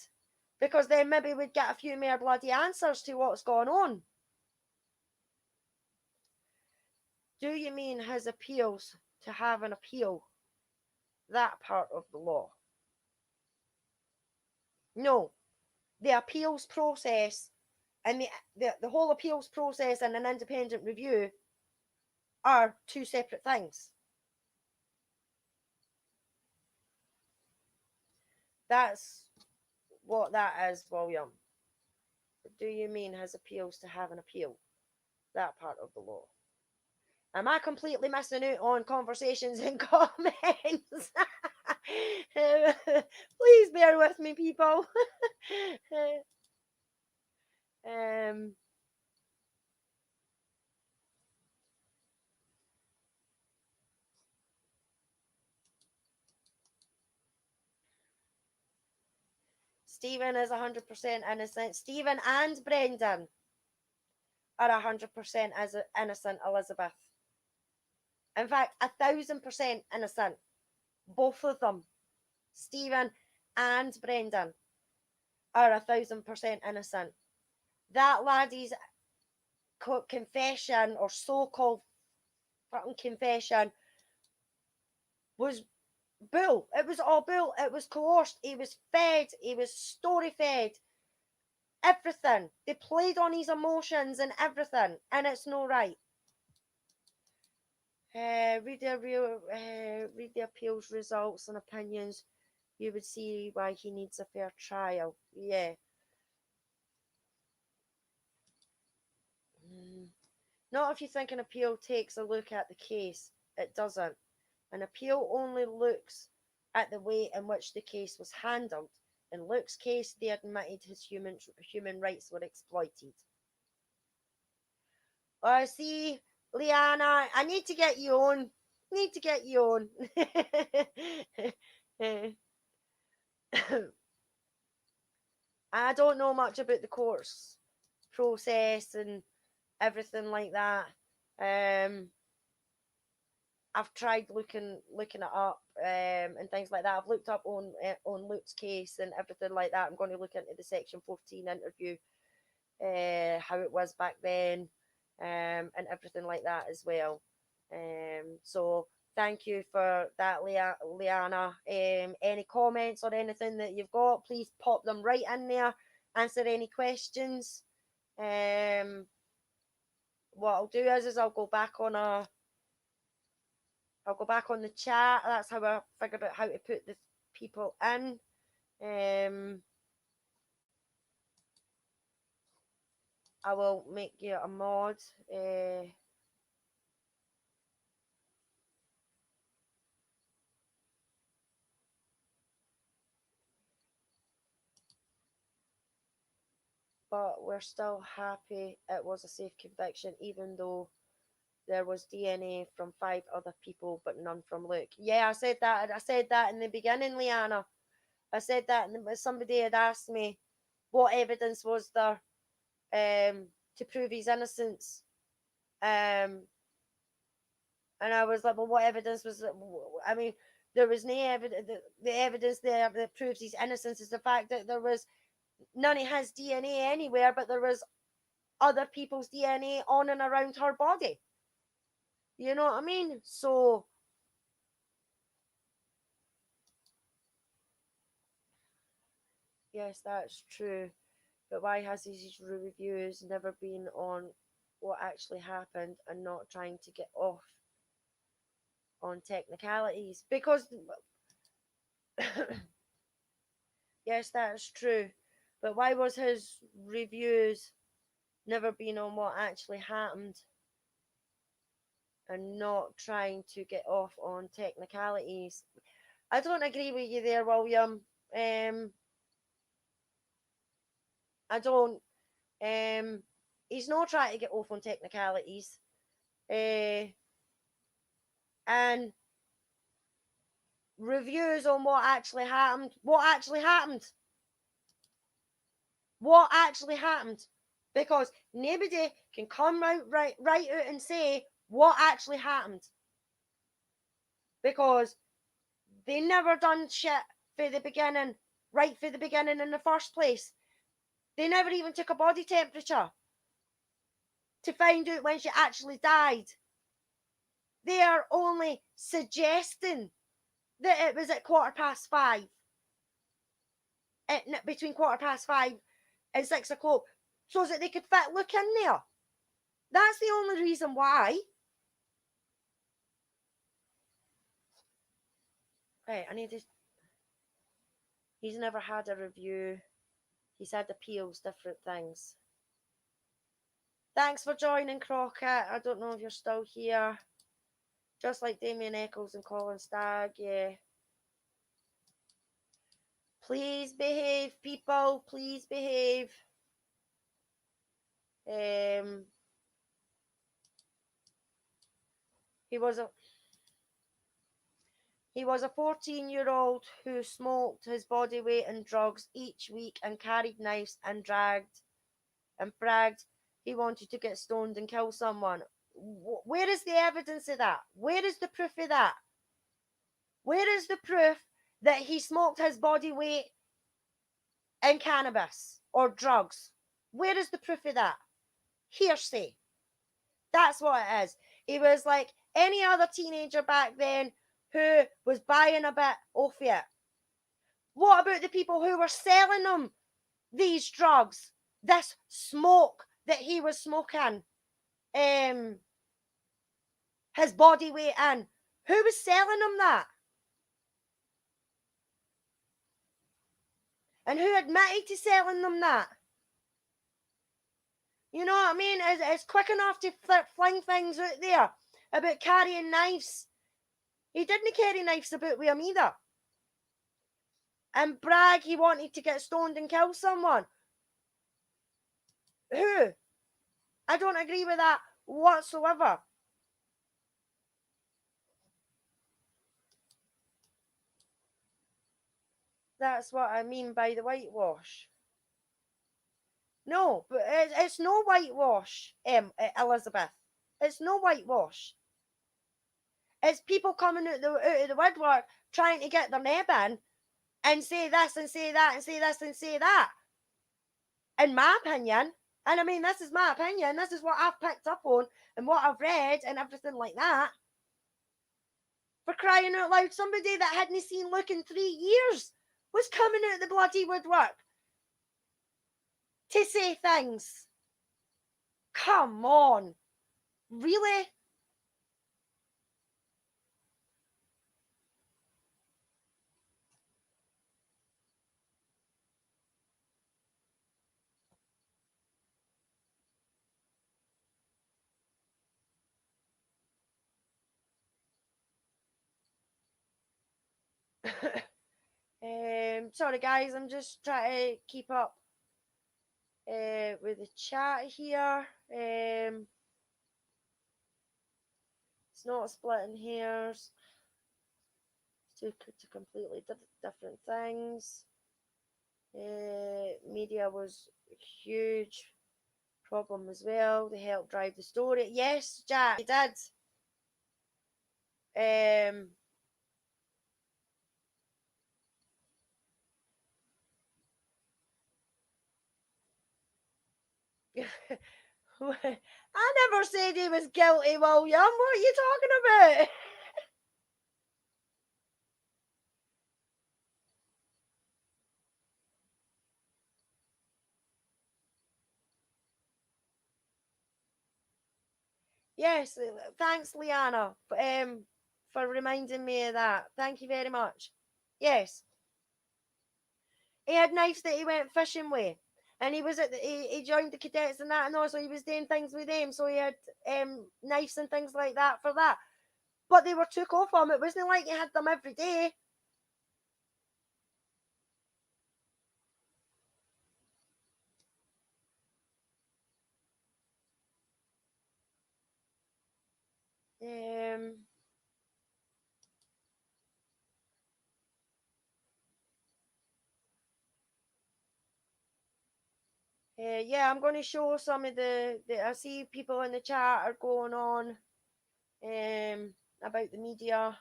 because then maybe we'd get a few more bloody answers to what's going on. Do you mean his appeals to have an appeal? That part of the law? No. The appeals process and the whole appeals process and an independent review are two separate things. That's what that is, William. Do you mean his appeals to have an appeal? That part of the law. Am I completely missing out on conversations and comments? Please bear with me, people. Stephen is 100% innocent. Stephen and Brendan are 100% as innocent, Elizabeth. In fact, 1,000% innocent. Both of them, Stephen and Brendan, are 1,000% innocent. That laddie's confession, or so-called fucking confession, was bull. It was all bull. It was coerced. He was fed. He was story fed Everything. They played on his emotions and everything, and it's no right. Read the appeals results and opinions. You would see why he needs a fair trial. Yeah. Not if you think an appeal takes a look at the case. It doesn't. An appeal only looks at the way in which the case was handled. In Luke's case, they admitted his human rights were exploited. See, Liana, I need to get you on. Need to get you on. I don't know much about the courts process and everything like that. I've tried looking it up and things like that. I've looked up on Luke's case and everything like that. I'm going to look into the Section 14 interview, how it was back then, and everything like that as well. So thank you for that, Liana. Any comments or anything that you've got, please pop them right in there. Answer any questions. What I'll do is I'll go back on the chat. That's how I figured out how to put the people in. I will make you a mod. But we're still happy it was a safe conviction, even though there was DNA from 5 other people, but none from Luke. Yeah, I said that. I said that in the beginning, Liana. I said that, and somebody had asked me what evidence was there to prove his innocence. And I was like, well, what evidence was it? I mean, there was no evidence. The evidence there that proves his innocence is the fact that there was none of his DNA anywhere, but there was other people's DNA on and around her body. You know what I mean? So, yes, that's true. But why has these reviews never been on what actually happened and not trying to get off on technicalities? Because, yes, that's true. But why was his reviews never been on what actually happened and not trying to get off on technicalities? I don't agree with you there, William. I don't. He's not trying to get off on technicalities. And reviews on what actually happened. What actually happened? What actually happened? Because nobody can come out right out and say what actually happened. Because they never done shit for the beginning, right for the beginning in the first place. They never even took a body temperature to find out when she actually died. They are only suggesting that it was at 5:15. Between 5:15 and 6 o'clock, so that they could fit Luke in there. That's the only reason why. Right, I need to. He's never had a review. He's had appeals, different things. Thanks for joining, Crockett. I don't know if you're still here. Just like Damien Eccles and Colin Stagg, yeah. Please behave, people. Please behave. He was a 14-year-old who smoked his body weight in drugs each week and carried knives and bragged he wanted to get stoned and kill someone. Where is the evidence of that? Where is the proof of that? Where is the proof that he smoked his body weight in cannabis or drugs? Where is the proof of that? Hearsay. That's what it is. He was like any other teenager back then who was buying a bit off it. What about the people who were selling them these drugs? this smoke that he was smoking, his body weight in. Who was selling him that? And who admitted to selling them that? You know what I mean? It's quick enough to fling things out there about carrying knives. He didn't carry knives about with him either. And brag he wanted to get stoned and kill someone. Who? I don't agree with that whatsoever. That's what I mean by the whitewash. No, but it's no whitewash, Elizabeth. It's no whitewash. It's people coming out of the woodwork trying to get their neb in and say this and say that and say this and say that. In my opinion, and I mean, this is my opinion, this is what I've picked up on and what I've read and everything like that. For crying out loud, somebody that hadn't seen Luke in 3 years was coming out the bloody woodwork to say things. Come on. Really? Sorry guys, I'm just trying to keep up with the chat here. It's not splitting hairs. Two completely different things. Media was a huge problem as well. They helped drive the story. Yes, Jack, they did. I never said he was guilty, William. What are you talking about? Yes, thanks, Liana, for reminding me of that. Thank you very much. Yes, he had knives that he went fishing with, and he was he joined the cadets and that, and also he was doing things with them, so he had knives and things like that for that. But they were took off him. It wasn't like he had them every day. Yeah, I'm going to show some of the I see people in the chat are going on about the media.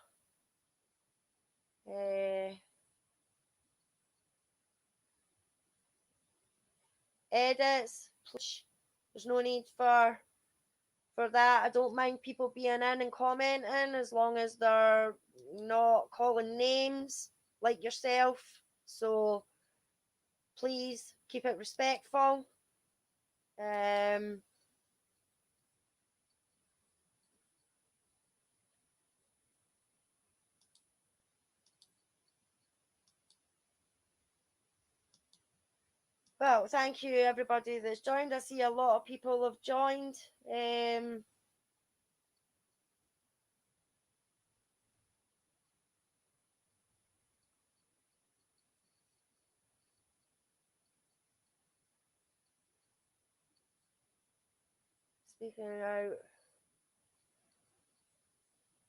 Edits. There's no need for that. I don't mind people being in and commenting as long as they're not calling names like yourself. So please keep it respectful. Well, thank you everybody that's joined. I see a lot of people have joined.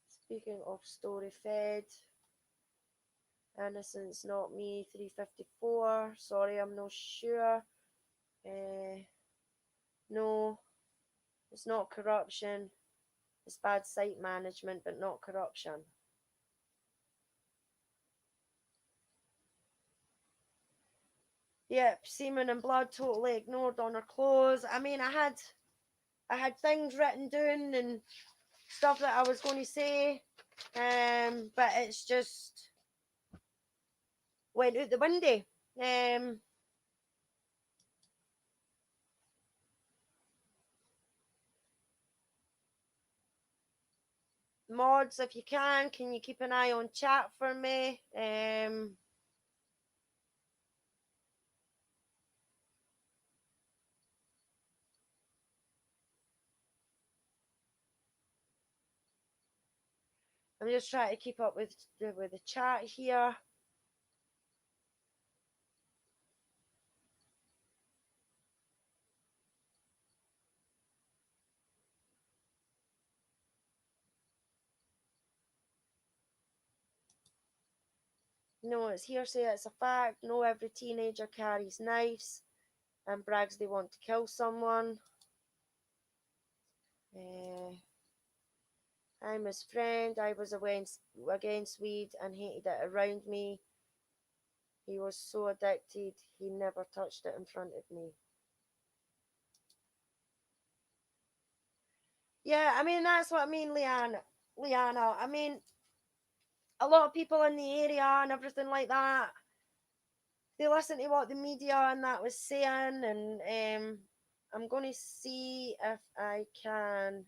Speaking of story fed, Innocence Not Me 354. Sorry, I'm not sure. No, it's not corruption. It's bad site management, but not corruption. Yep, semen and blood totally ignored on her clothes. I mean, I had things written down and stuff that I was going to say, but it's just went out the window. Mods, if you can you keep an eye on chat for me? I'm just trying to keep up with the chat here. No, it's hearsay, it's a fact. No, every teenager carries knives and brags they want to kill someone. I'm his friend. I was against weed and hated it around me. He was so addicted, he never touched it in front of me. Yeah, I mean, that's what I mean, Liana. I mean, a lot of people in the area and everything like that, they listen to what the media and that was saying, and I'm going to see if I can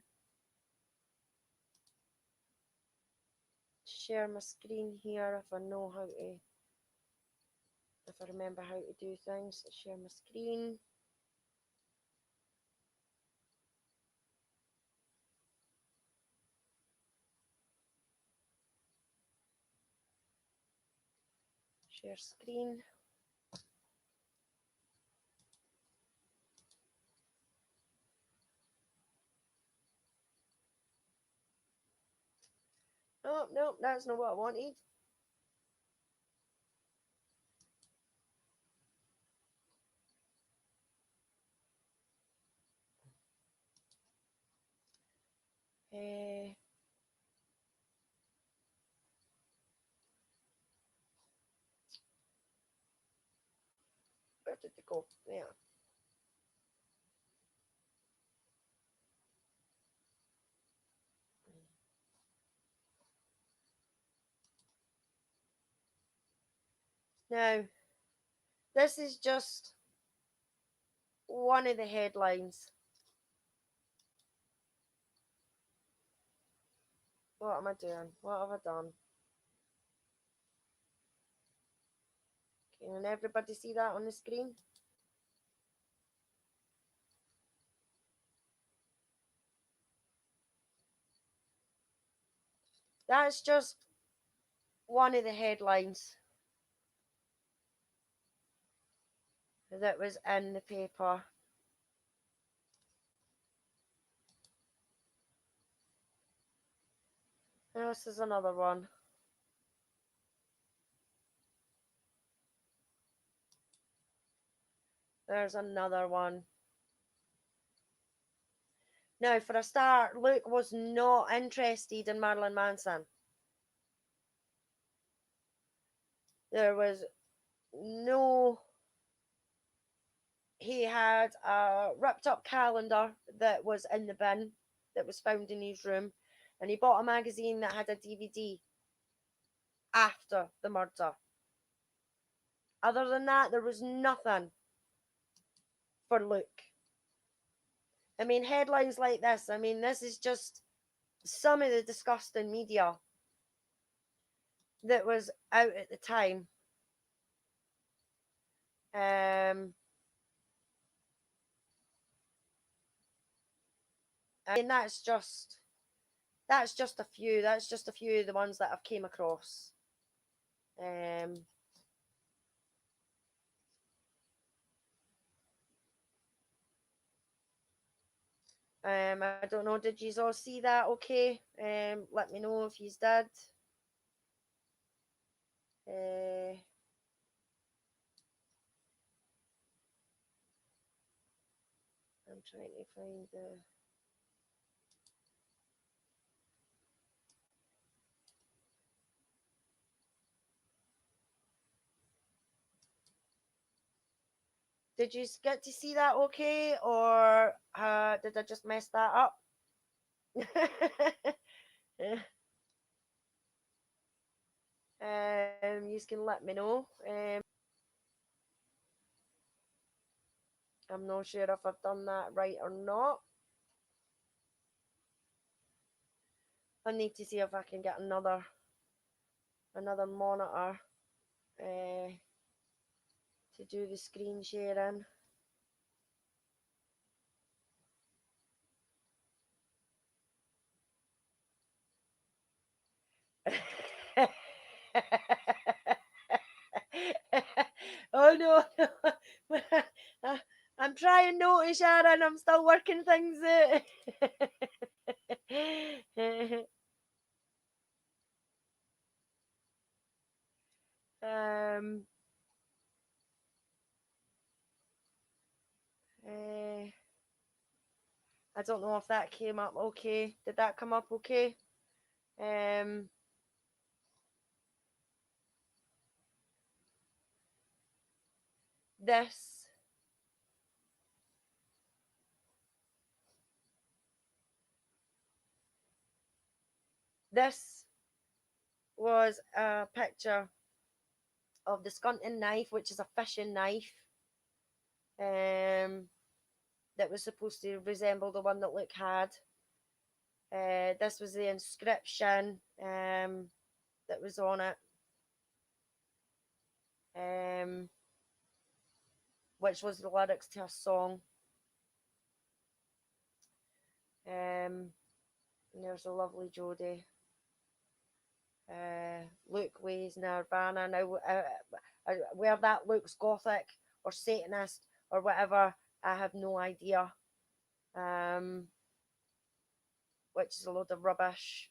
share my screen here if I know how to, if I remember how to do things. Share my screen. Share screen. Oh, no, that's not what I wanted. Where did they go? There. Now, this is just one of the headlines. What am I doing? What have I done? Can everybody see that on the screen? That's just one of the headlines that was in the paper. This is another one. There's another one. Now, for a start, Luke was not interested in Marilyn Manson. There was no. He had a ripped up calendar that was in the bin that was found in his room, and he bought a magazine that had a DVD after the murder. Other than that, there was nothing for Luke. I mean, headlines like this, I mean, this is just some of the disgusting media that was out at the time. I mean, that's just a few. That's just a few of the ones that I've came across. I don't know. Did you all see that? Okay. Let me know if you did. I'm trying to find the. Did you get to see that? Okay, or did I just mess that up? You can let me know. I'm not sure if I've done that right or not. I need to see if I can get another monitor to do the screen sharing. Oh no, I'm trying not to, Sharon. I'm still working things out. um, I don't know if that came up okay. Did that come up okay? This was a picture of the skunting knife, which is a fishing knife. That was supposed to resemble the one that Luke had. This was the inscription that was on it, which was the lyrics to a song. And there's a lovely Jodi. Luke weighs Nirvana. Now, where that looks gothic or Satanist or whatever, I have no idea. Which is a load of rubbish.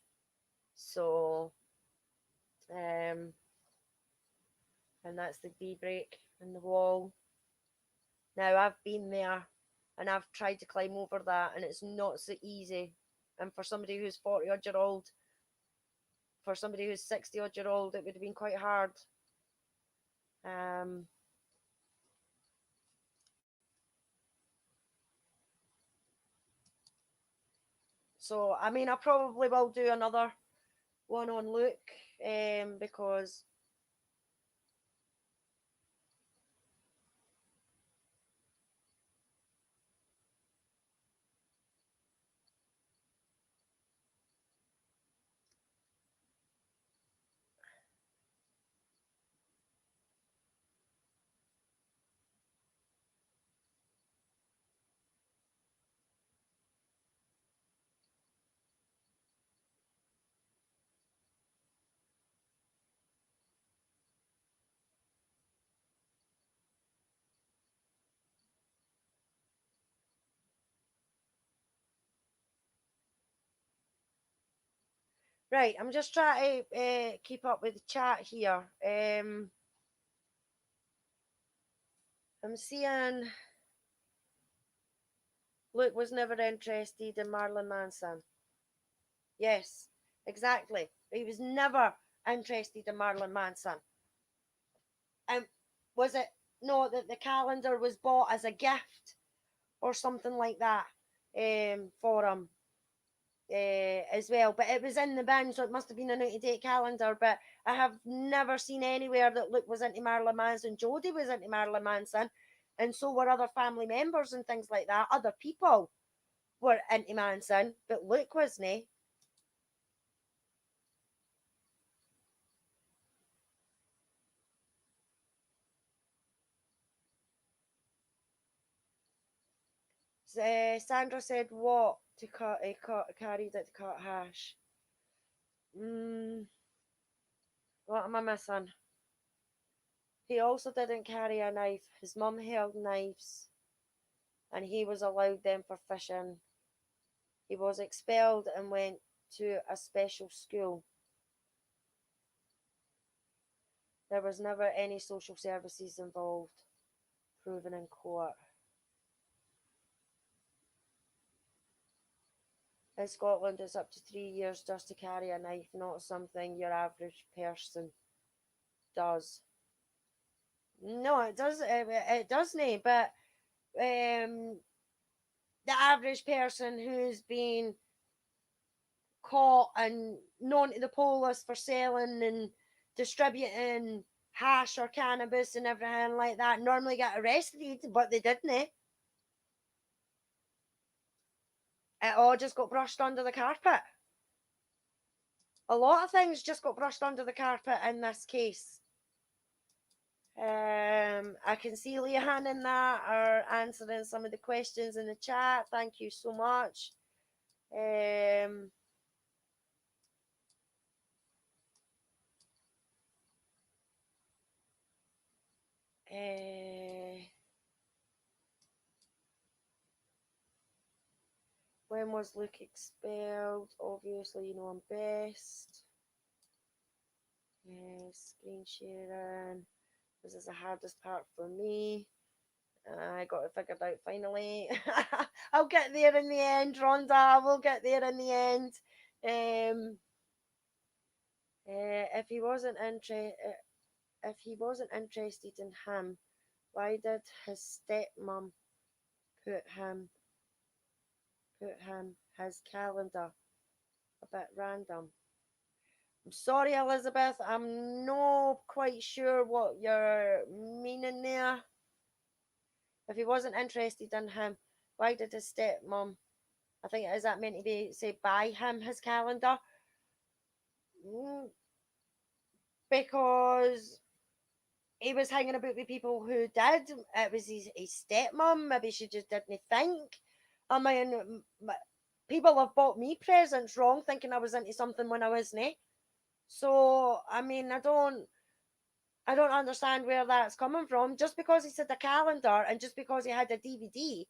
So, and that's the bee break in the wall. Now, I've been there and I've tried to climb over that, and it's not so easy. And for somebody who's 40 odd year old, for somebody who's 60 odd year old, it would have been quite hard. So, I mean, I probably will do another one on Luke, because right, I'm just trying to keep up with the chat here. I'm seeing Luke was never interested in Marilyn Manson. Yes, exactly. He was never interested in Marilyn Manson. Was it no that the calendar was bought as a gift or something like that for him as well? But it was in the bin, so it must have been an out-of-date calendar. But I have never seen anywhere that Luke was into Marilyn Manson. Jodi was into Marilyn Manson, and so were other family members and things like that. Other people were into Manson, but Luke wasn't. Sandra said what to cut? Carried it to cut hash. What am I missing? He also didn't carry a knife. His mum held knives, and he was allowed them for fishing. He was expelled and went to a special school. There was never any social services involved, proven in court. In Scotland, it's up to 3 years just to carry a knife, not something your average person does. No, it does. It doesn't. But the average person who's been caught and known to the police for selling and distributing hash or cannabis and everything like that normally get arrested, but they didn't. It all just got brushed under the carpet. 'Cause, like I said, he was never interested in Marilyn Manson. A lot of things just got brushed under the carpet in this case. I can see Leanne and that are answering some of the questions in the chat. Thank you so much. When was Luke expelled? Obviously, you know I'm best. Screen sharing. This is the hardest part for me. I got it figured out finally. I'll get there in the end, Rhonda. We'll get there in the end. If he wasn't interested in him, why did his stepmom put him his calendar? A bit random. I'm sorry, Elizabeth. I'm not quite sure what you're meaning there. If he wasn't interested in him, why did his stepmom, I think, is that meant to be, say, buy him his calendar? Because he was hanging about with people who did. It was his stepmom. Maybe she just didn't think. I mean, people have bought me presents wrong, thinking I was into something when I wasn't. So, I mean, I don't understand where that's coming from. Just because he said a calendar and just because he had a DVD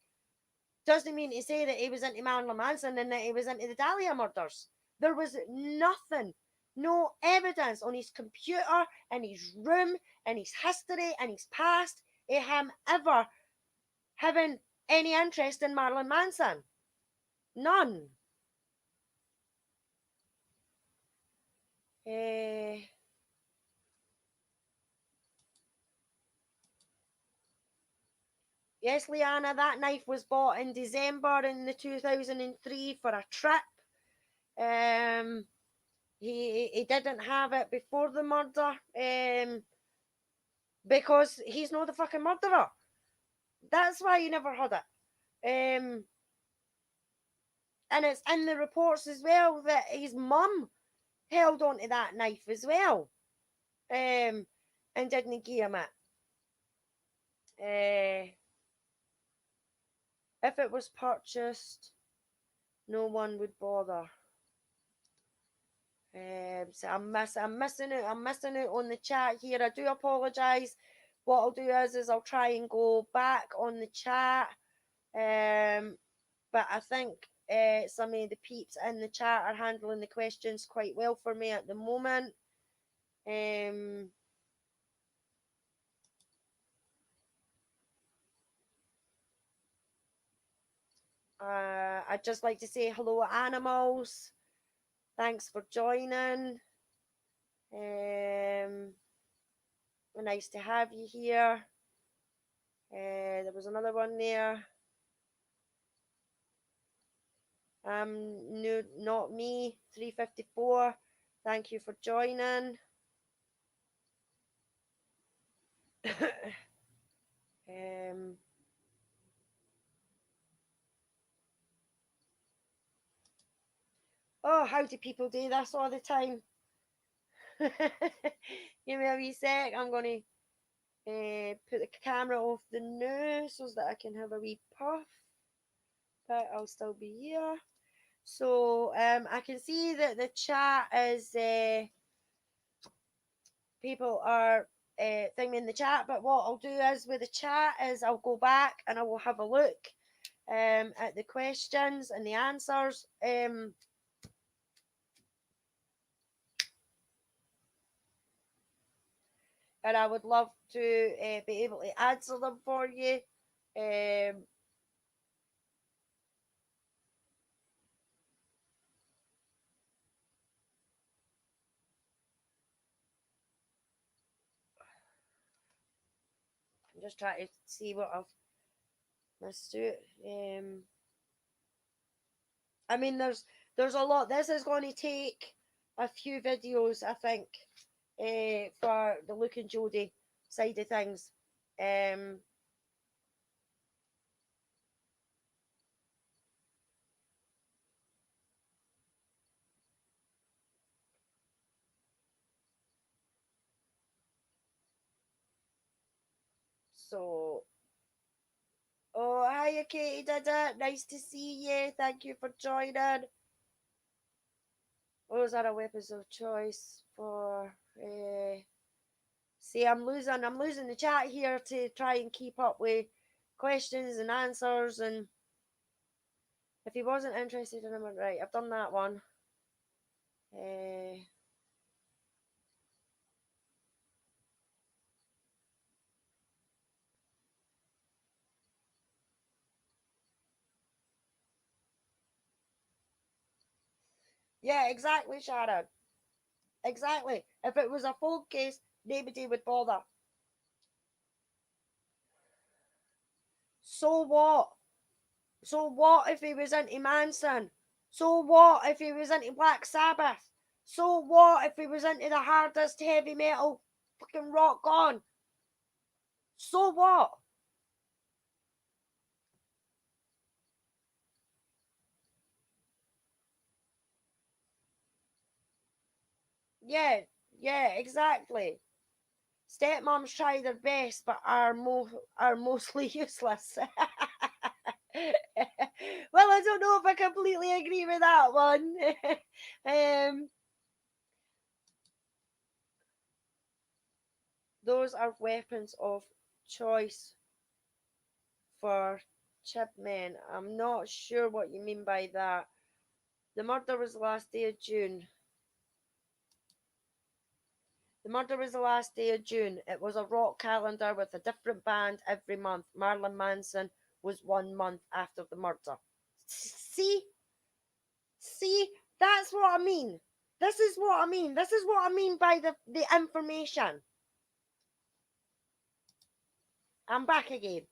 doesn't mean to say that he was into Marilyn Manson and that he was into the Dahlia murders. There was nothing, no evidence on his computer, in his room, in his history, in his past, of him ever having any interest in Marilyn Manson. None. Yes, Liana, that knife was bought in December in the 2003 for a trip. He didn't have it before the murder, because he's not the fucking murderer. That's why you never had it. And it's in the reports as well that his mum held onto that knife as well, and didn't give him it. If it was purchased, no one would bother. So I'm missing out on the chat here. I do apologise. What I'll do is I'll try and go back on the chat. But I think some of the peeps in the chat are handling the questions quite well for me at the moment. I'd just like to say hello, animals. Thanks for joining. Nice to have you here. There was another one there. No, not me. 354. Thank you for joining. Oh, how do people do this all the time? Give me a wee sec. I'm going to put the camera off the now so that I can have a wee puff. But I'll still be here. So I can see that the chat is people are thinking in the chat. But what I'll do is with the chat is I'll go back and I will have a look at the questions and the answers. And I would love to be able to answer them for you. I'm just trying to see what I've missed out. I mean, there's a lot. This is going to take a few videos, I think, for the Luke and Jodi side of things. So, oh, hiya, Katie did it. Nice to see you. Thank you for joining. Those are our weapons of choice for. See, I'm losing the chat here to try and keep up with questions and answers. And if he wasn't interested in him, right, I've done that one. Yeah, exactly, Sharon. Exactly. If it was a phone case, nobody would bother. So what? So what if he was into Manson? So what if he was into Black Sabbath? So what if he was into the hardest heavy metal fucking rock on? So what? Yeah, yeah, exactly. Stepmoms try their best but are mostly useless. Well, I don't know if I completely agree with that one. Those are weapons of choice for chipmen. I'm not sure what you mean by that. The murder was the last day of June. The murder was the last day of June. It was a rock calendar with a different band every month. Marilyn Manson was 1 month after the murder. See? See? That's what I mean. This is what I mean. This is what I mean by the information. I'm back again.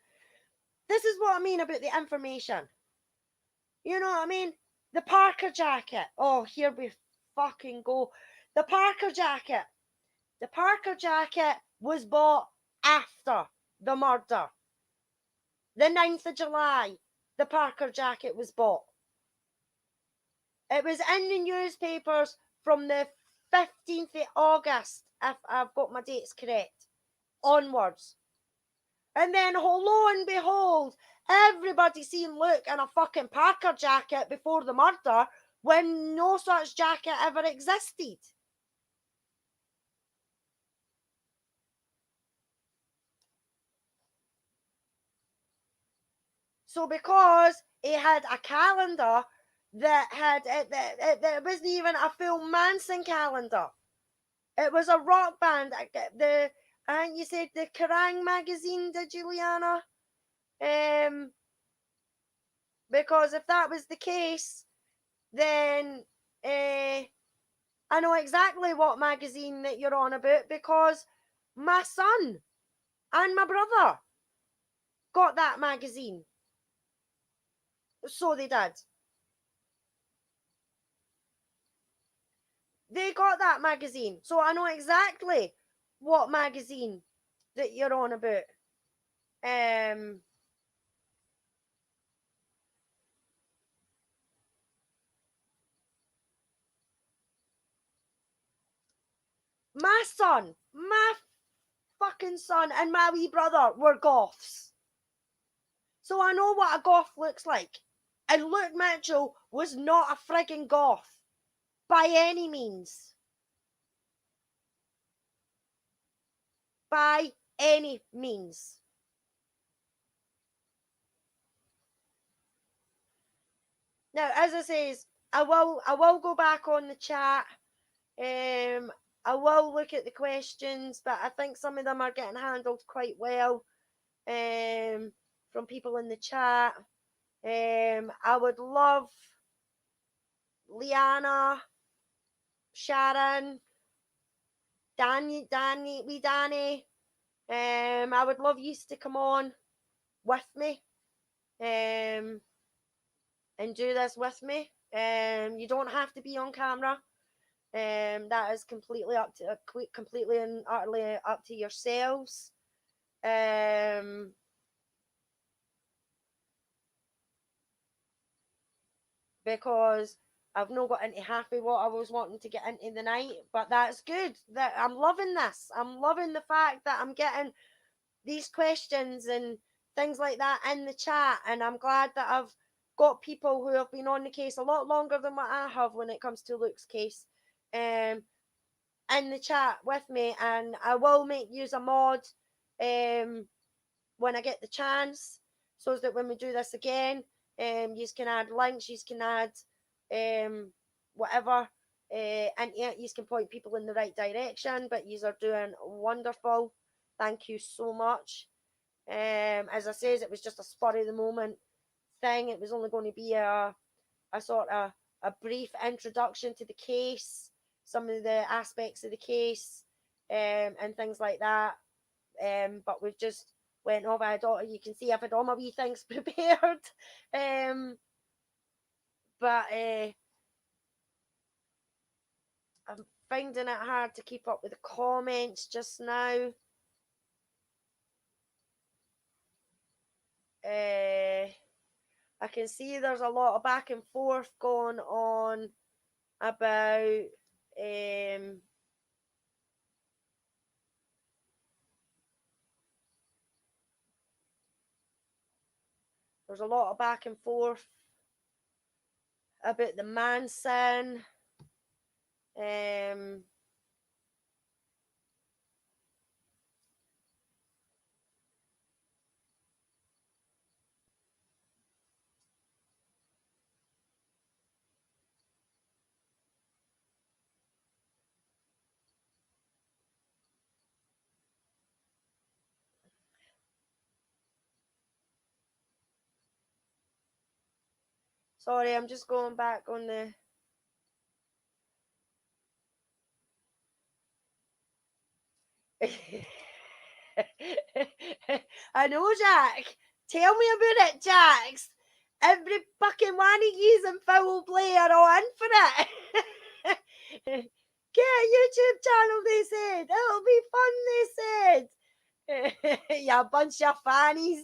This is what I mean about the information. You know what I mean? The Parker jacket. Oh, here we fucking go. The Parker jacket. The Parker jacket was bought after the murder. The 9th of July, the Parker jacket was bought. It was in the newspapers from the 15th of August, if I've got my dates correct, onwards. And then, lo and behold, everybody seen Luke in a fucking Parker jacket before the murder when no such jacket ever existed. So because he had a calendar that had it wasn't even a full Manson calendar. It was a rock band. I think you said the Kerrang magazine, did you, Liana? Because if that was the case, then I know exactly what magazine that you're on about because my son and my brother got that magazine. So they did. They got that magazine. So I know exactly what magazine that you're on about. My son, my fucking son and my wee brother were goths. So I know what a goth looks like. And Luke Mitchell was not a frigging goth. By any means. By any means. Now, as I says, I will go back on the chat. I will look at the questions, but I think some of them are getting handled quite well. From people in the chat. I would love Liana, Sharon, Danny, Danny. I would love you to come on with me. And do this with me. You don't have to be on camera. That is completely and utterly up to yourselves. Because I've not got into half of what I was wanting to get into the night, but that's good. That I'm loving this. I'm loving the fact that I'm getting these questions and things like that in the chat, and I'm glad that I've got people who have been on the case a lot longer than what I have when it comes to Luke's case in the chat with me, and I will make use a mod when I get the chance, so that when we do this again, you can add links, you can add whatever, and yeah, you can point people in the right direction. But you are doing wonderful. Thank you so much. As I says, it was just a spur of the moment thing. It was only going to be a sort of a brief introduction to the case, some of the aspects of the case, and things like that. But we've just went over. You can see I've had all my wee things prepared. But I'm finding it hard to keep up with the comments just now. I can see there's a lot of back and forth going on about there's a lot of back and forth about the Manson. Sorry, I'm just going back on the... I know, Jack. Tell me about it, Jax. Every fucking one of yous in foul play are all in for it. Get a YouTube channel, they said. It'll be fun, they said. Yeah, bunch of fannies.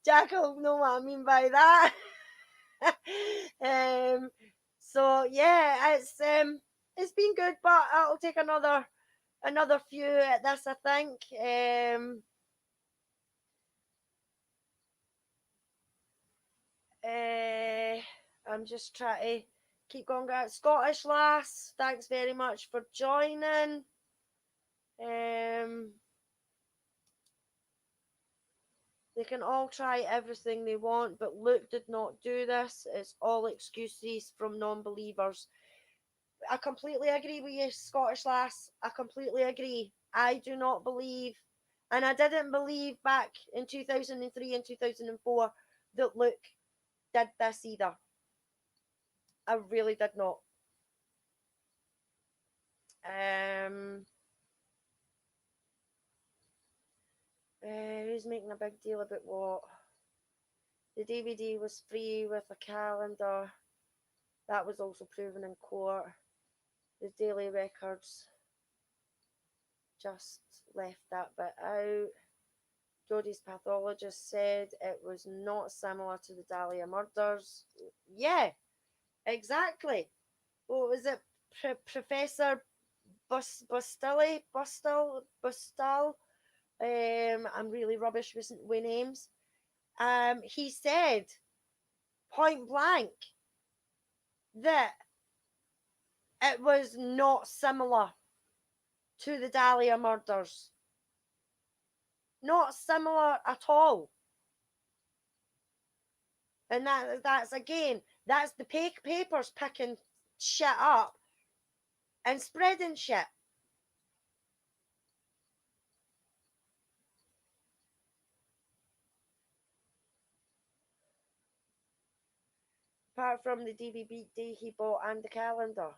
Jack will know what I mean by that. So yeah, it's been good, but I'll take another few at this, I think. I'm just trying to keep going. Scottish lass, thanks very much for joining. They can all try everything they want, but Luke did not do this. It's all excuses from non-believers. I completely agree with you, Scottish lass. I completely agree. I do not believe, and I didn't believe back in 2003 and 2004 that Luke did this either. I really did not. Who's making a big deal about what? The DVD was free with a calendar. That was also proven in court. The Daily Records just left that bit out. Jodi's pathologist said it was not similar to the Dahlia murders. Yeah, exactly. What was it? Professor Bustal. I'm really rubbish with names. He said point blank that it was not similar to the Dahlia murders. Not similar at all. And that's again, that's the papers picking shit up and spreading shit. Apart from the DVD he bought and the calendar.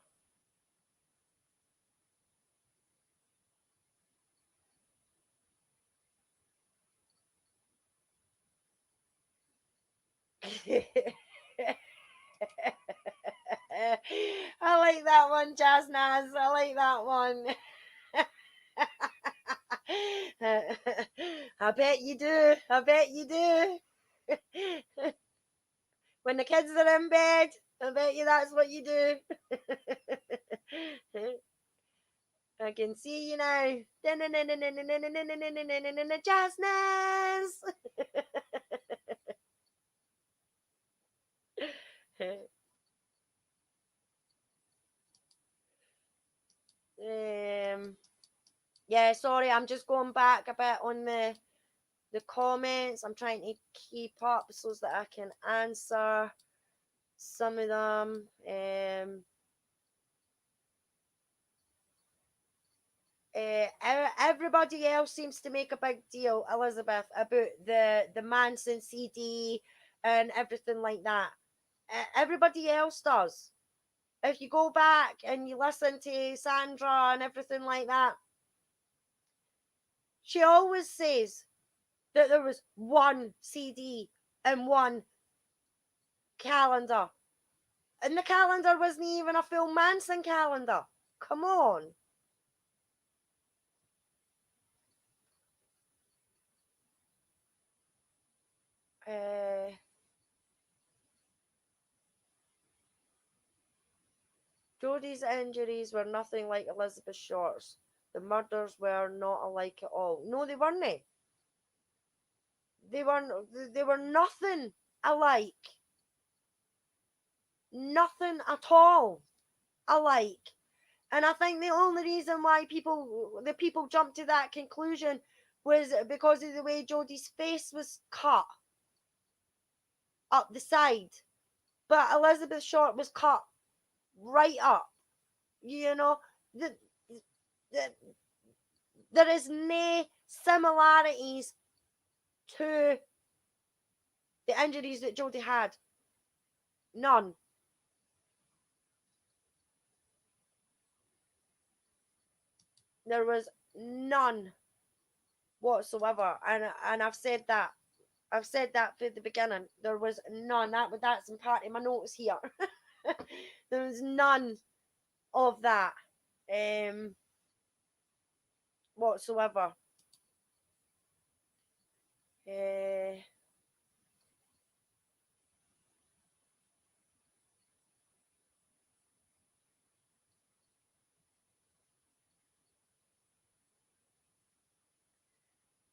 I like that one, Jasnaz. I like that one. I bet you do. I bet you do. When the kids are in bed, I bet you that's what you do. I can see you now. Jasness. Yeah, sorry, I'm just going back a bit on the comments. I'm trying to keep up so that I can answer some of them. Everybody else seems to make a big deal, Elizabeth, about the Manson CD and everything like that. Everybody else does. If you go back and you listen to Sandra and everything like that, she always says that there was one CD and one calendar. And the calendar wasn't even a full Manson calendar. Come on. Jodi's injuries were nothing like Elizabeth Short's. The murders were not alike at all. No, they weren't. They were nothing alike. Nothing at all alike. And I think the only reason why the people jumped to that conclusion was because of the way Jodi's face was cut up the side. But Elizabeth Short was cut right up. You know, the, there is no similarities to the injuries that Jodi had. None. There was none whatsoever. And I've said that. I've said that from the beginning. There was none. That's in part of my notes here. There was none of that whatsoever.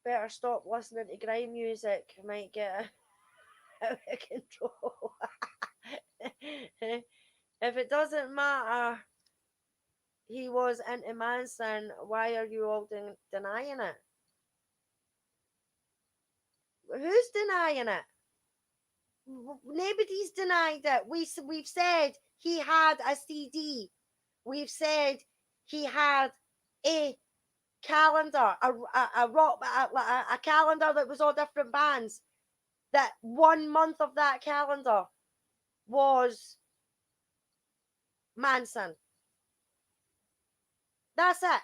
Better stop listening to grime music. Might get out of control. If it doesn't matter he was into Manson, why are you all denying it? Who's denying it? Nobody's denied it. We've said he had a CD. We've said he had a calendar, a calendar that was all different bands. That 1 month of that calendar was Manson. That's it.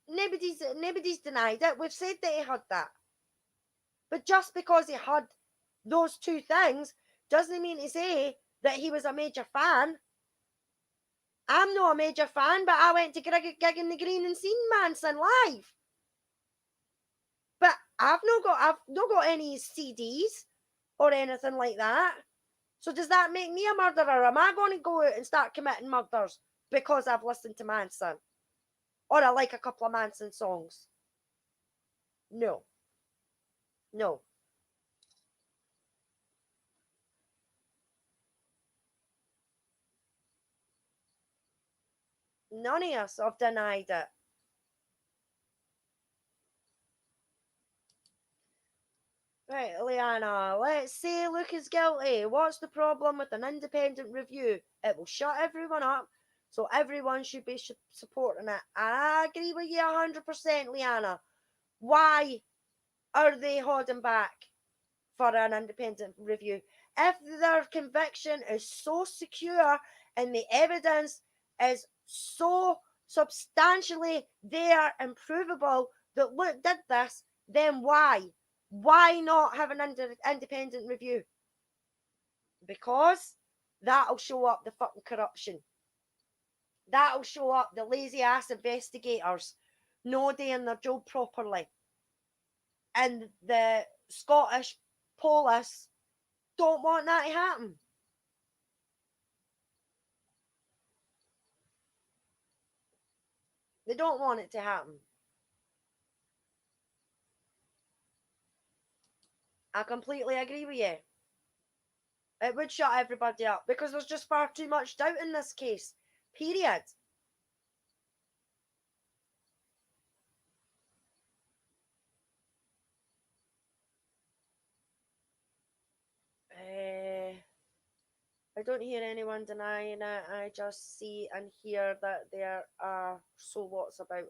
Nobody's denied it. We've said that he had that. But just because he had those two things doesn't mean to say that he was a major fan. I'm not a major fan, but I went to Gig in the Green and seen Manson live. But I've not got any CDs or anything like that. So does that make me a murderer? Am I going to go out and start committing murders because I've listened to Manson? Or I like a couple of Manson songs? No. No. None of us have denied it. Right, Leanna, let's say Luke is guilty. What's the problem with an independent review? It will shut everyone up, so everyone should be supporting it. I agree with you 100%, Leanna. Why are they holding back for an independent review? If their conviction is so secure and the evidence is so substantially there and provable that Luke did this, then why? Why not have an independent review? Because that'll show up the fucking corruption. That'll show up the lazy ass investigators not doing their job properly. And the Scottish police don't want that to happen. They don't want it to happen. I completely agree with you. It would shut everybody up because there's just far too much doubt in this case. Period. I don't hear anyone denying it. I just see and hear that there are so what's about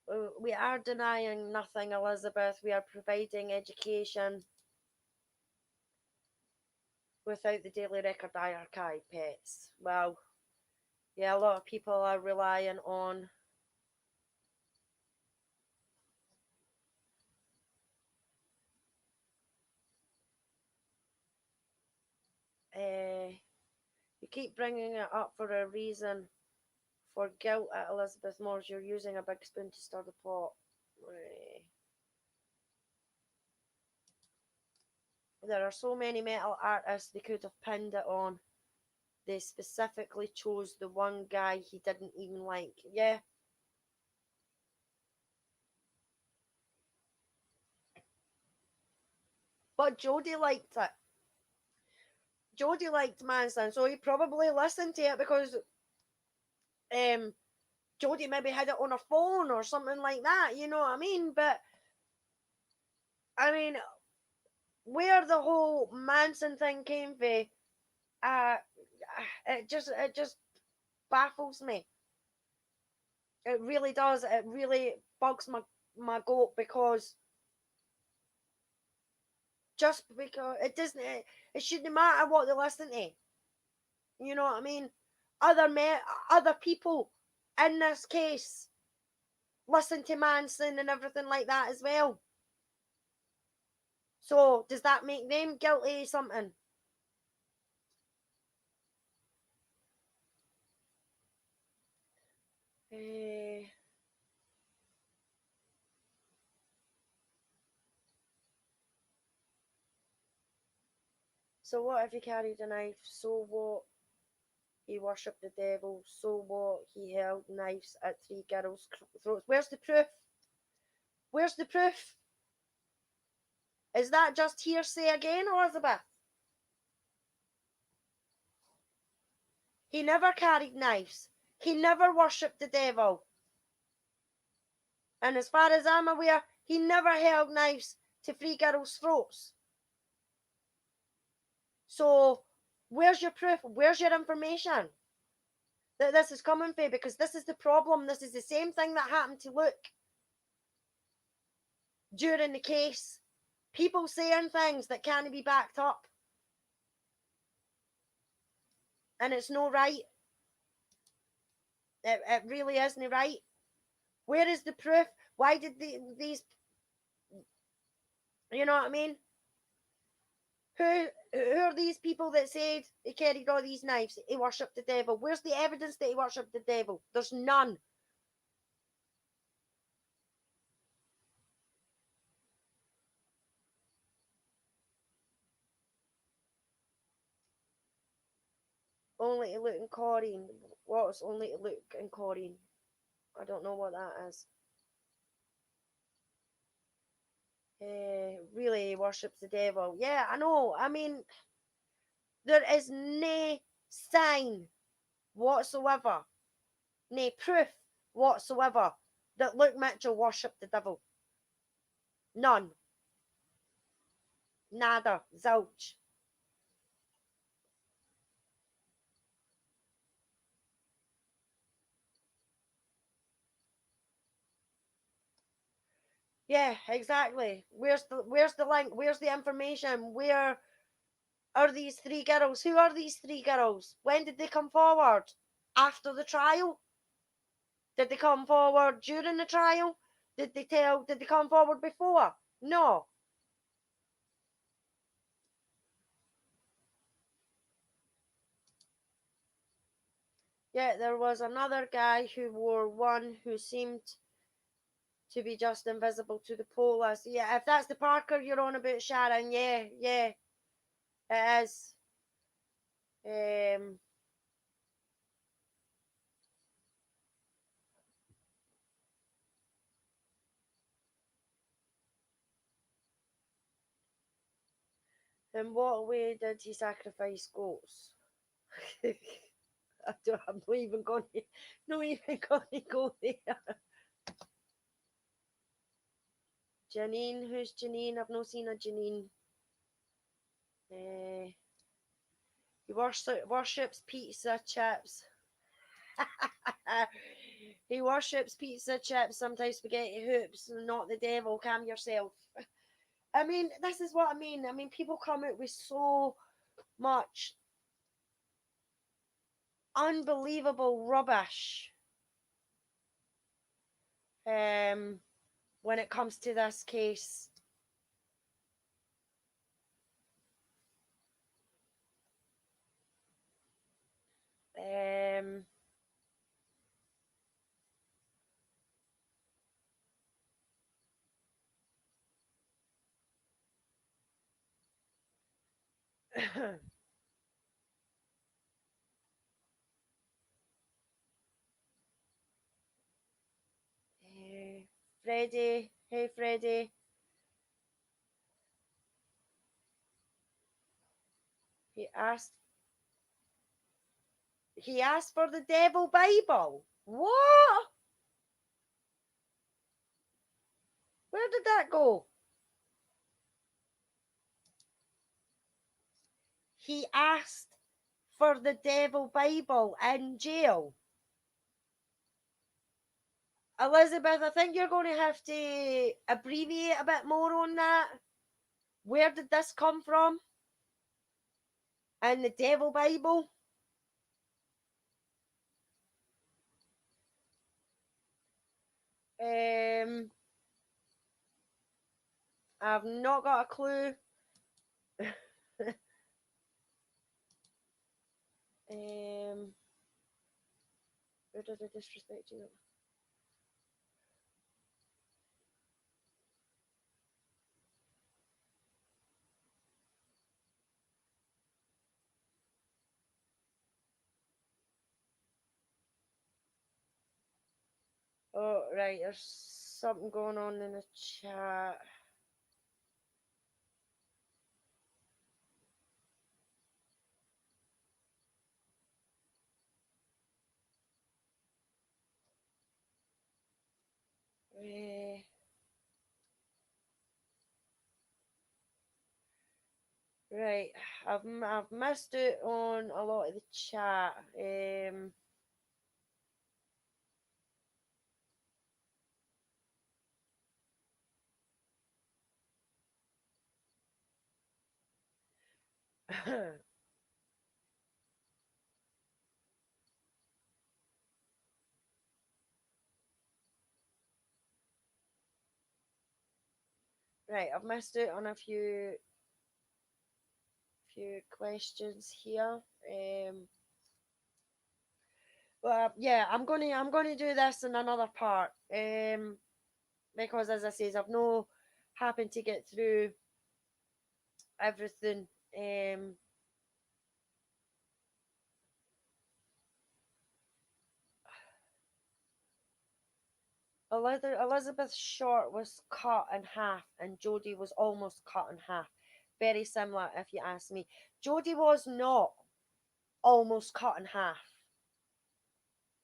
it. We are denying nothing, Elizabeth. We are providing education without the Daily Record archive, pets. Well, yeah, a lot of people are relying on you keep bringing it up for a reason. For guilt at Elizabeth Moore's, you're using a big spoon to stir the pot. There are so many metal artists they could have pinned it on. They specifically chose the one guy he didn't even like. Yeah. But Jodi liked it. Jodi liked Manson, so he probably listened to it because Jodi maybe had it on her phone or something like that, you know what I mean? But I mean, where the whole Manson thing came from, uh, it just baffles me. It really does. It really bugs my goat because just because it doesn't, it shouldn't matter what they listen to. You know what I mean? Other people in this case listen to Manson and everything like that as well. So does that make them guilty of something? Uh, so what if he carried a knife? So what? He worshipped the devil. So what? He held knives at 3 girls' throats. Where's the proof? Where's the proof? Is that just hearsay again, Elizabeth? He never carried knives. He never worshipped the devil. And as far as I'm aware, he never held knives to 3 girls' throats. So, where's your proof? Where's your information that this is coming from? Because this is the problem. This is the same thing that happened to Luke during the case. People saying things that can't be backed up. And it's no right. It really isn't right. Where is the proof? Why did these, you know what I mean? Who are these people that said he carried all these knives? He worshipped the devil. Where's the evidence that he worshipped the devil? There's none. Only to Luke and Corinne. What's only to Luke and Corinne? I don't know what that is. Really, he worships the devil. Yeah, I know. I mean, there is no sign whatsoever, no proof whatsoever that Luke Mitchell worshipped the devil. None. Nada. Zilch. Yeah, exactly. Where's the link? Where's the information? Where are these 3 girls? Who are these 3 girls? When did they come forward? After the trial? Did they come forward during the trial? Did they come forward before? No. Yeah, there was another guy who wore one who seemed to be just invisible to the police. Yeah, if that's the Parker you're on about, Sharon, yeah, it is. Um, In what way did he sacrifice goats? I'm not even going to go there. Janine, who's Janine? I've not seen a Janine. He worships pizza chips. He worships pizza chips, sometimes spaghetti hoops, not the devil. Calm yourself. I mean, this is what I mean. I mean, people come out with so much unbelievable rubbish when it comes to this case. Freddie, hey Freddie. He asked for the devil Bible. What? Where did that go? He asked for the devil Bible in jail. Elizabeth, I think you're going to have to abbreviate a bit more on that. Where did this come from? In the devil Bible? I've not got a clue. Where did I disrespect you? Oh, right, there's something going on in the chat. Right, I've missed it on a lot of the chat. Right, I've missed it on a few questions here. But yeah, I'm gonna do this in another part. Because as I says, I've no happened to get through everything. Elizabeth Short was cut in half, and Jodi was almost cut in half. Very similar, if you ask me. Jodi was not almost cut in half.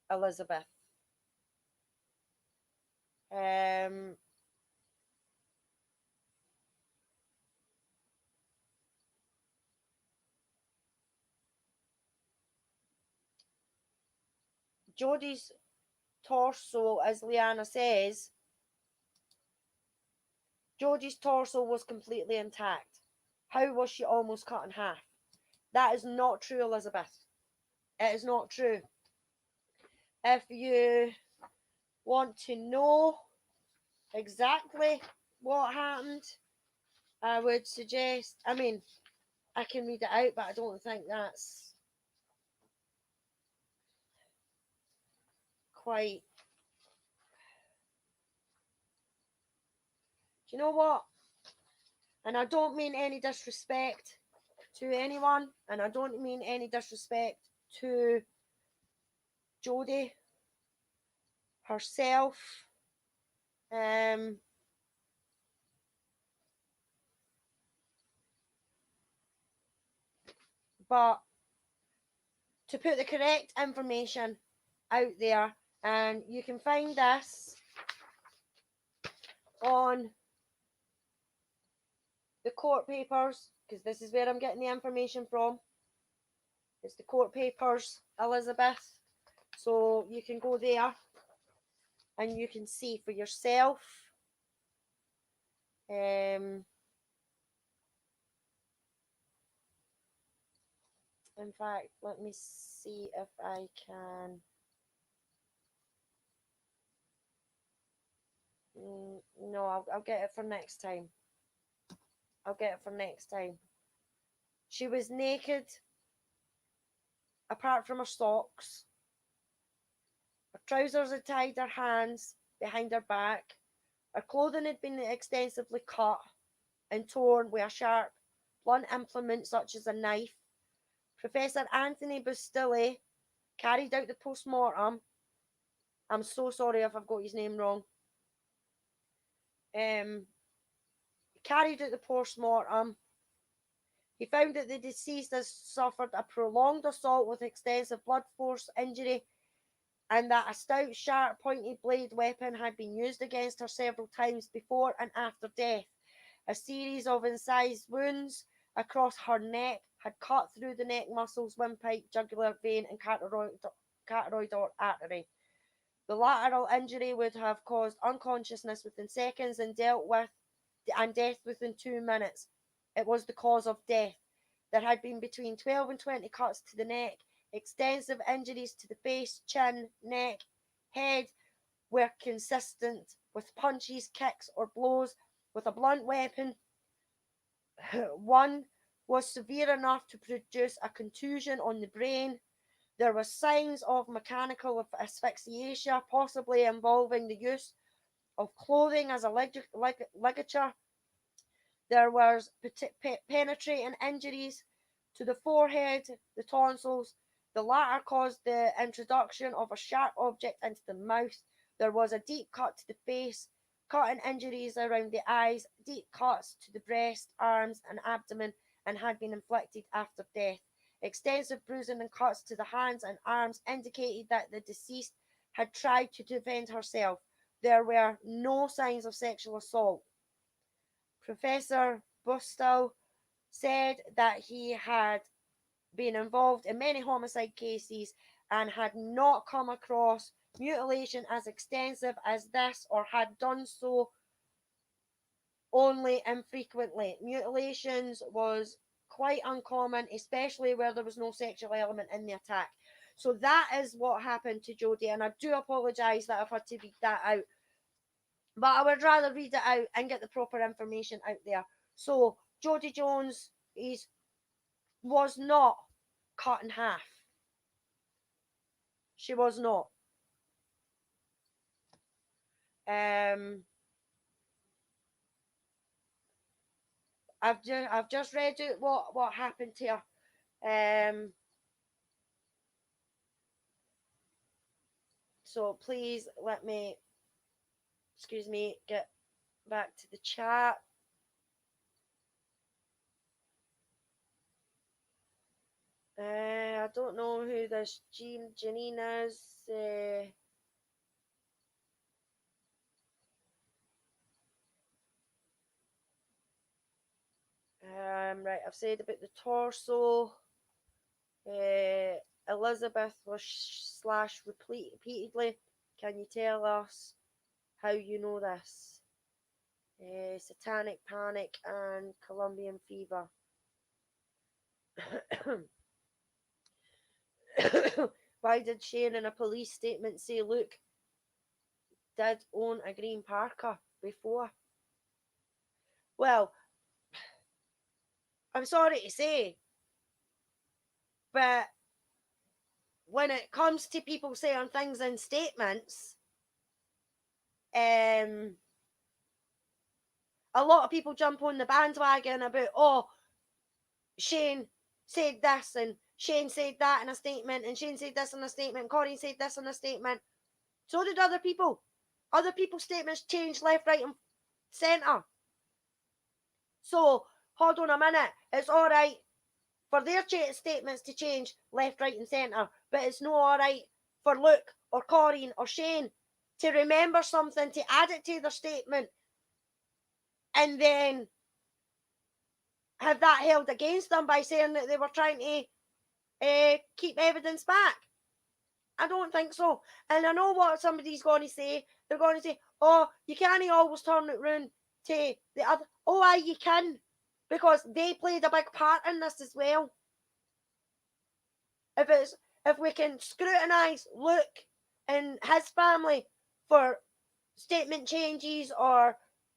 Elizabeth. Jodi's torso, as Liana says, Jodi's torso was completely intact. How was she almost cut in half? That is not true, Elizabeth. It is not true. If you want to know exactly what happened, I would suggest, I mean, I can read it out, but I don't think that's quite. Do you know what? And I don't mean any disrespect to anyone, and I don't mean any disrespect to Jodi herself. but to put the correct information out there, and you can find this on the court papers, because this is where I'm getting the information from. It's the court papers, Elizabeth. So you can go there and you can see for yourself. In fact, let me see if I can. No, I'll get it for next time. I'll get it for next time. She was naked, apart from her socks. Her trousers had tied her hands behind her back. Her clothing had been extensively cut and torn with a sharp, blunt implement such as a knife. Professor Anthony Bustilli carried out the post-mortem. I'm so sorry if I've got his name wrong. Carried out the post-mortem. He found that the deceased has suffered a prolonged assault with extensive blood force injury, and that a stout, sharp, pointed blade weapon had been used against her several times before and after death. A series of incised wounds across her neck had cut through the neck muscles, windpipe, jugular vein, and carotid artery. The lateral injury would have caused unconsciousness within seconds and death within 2 minutes. It was the cause of death. There had been between 12 and 20 cuts to the neck. Extensive injuries to the face, chin, neck, head were consistent with punches, kicks, or blows with a blunt weapon. One was severe enough to produce a contusion on the brain. There were signs of mechanical asphyxiation, possibly involving the use of clothing as a ligature. There was penetrating injuries to the forehead, the tonsils. The latter caused the introduction of a sharp object into the mouth. There was a deep cut to the face, cutting injuries around the eyes, deep cuts to the breast, arms, and abdomen, and had been inflicted after death. Extensive bruising and cuts to the hands and arms indicated that the deceased had tried to defend herself. There were no signs of sexual assault. Professor Bustilli said that he had been involved in many homicide cases and had not come across mutilation as extensive as this, or had done so only infrequently. Mutilations was quite uncommon, especially where there was no sexual element in the attack. So that is what happened to Jodi, and I do apologise that I've had to read that out. But I would rather read it out and get the proper information out there. So Jodi Jones was not cut in half. She was not. I've just read out what happened to her. So please let me, get back to the chat. I don't know who this Janine is. Right, I've said about the torso. Elizabeth was slashed repeatedly. Can you tell us how you know this? Satanic panic and Colombian fever. Why did Shane in a police statement say Luke did own a green parka before? Well, I'm sorry to say, but when it comes to people saying things in statements, a lot of people jump on the bandwagon about, oh, Shane said this and Shane said that in a statement, and Shane said this in a statement, Corey said this in a statement. So did other people. Other people's statements changed left, right, and centre. So, hold on a minute. It's all right for their statements to change left, right and centre, but it's no alright for Luke or Corinne or Shane to remember something, to add it to their statement, and then have that held against them by saying that they were trying to keep evidence back. I don't think so. And I know what somebody's going to say. They're going to say, oh, you can't always turn it round to the other. Oh, aye, you can. Because they played a big part in this as well. If we can scrutinise Luke and his family for statement changes or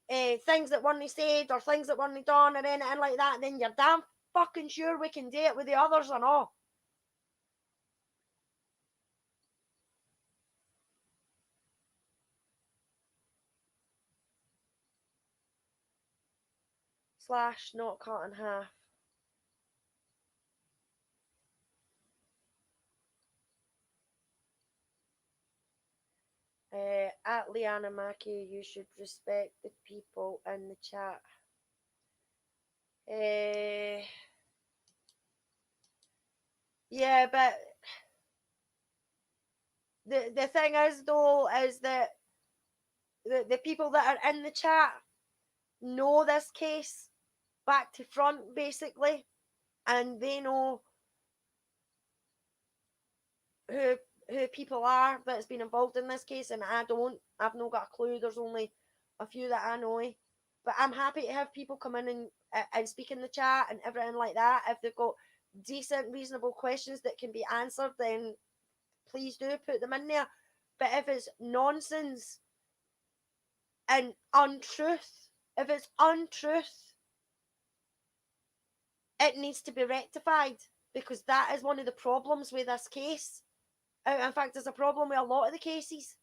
things that weren't said or things that weren't done or anything like that, then you're damn fucking sure we can do it with the others and all. Slash not cut in half. At Leanna Mackey, you should respect the people in the chat. Yeah, but the thing is though, is that the people that are in the chat know this case back to front basically, and they know who people are that's been involved in this case, and I don't. I've not got a clue. There's only a few that I know. But I'm happy to have people come in and speak in the chat and everything like that. If they've got decent, reasonable questions that can be answered, then please do put them in there. But if it's nonsense and untruth, if it's untruth, it needs to be rectified, because that is one of the problems with this case. In fact, there's a problem with a lot of the cases,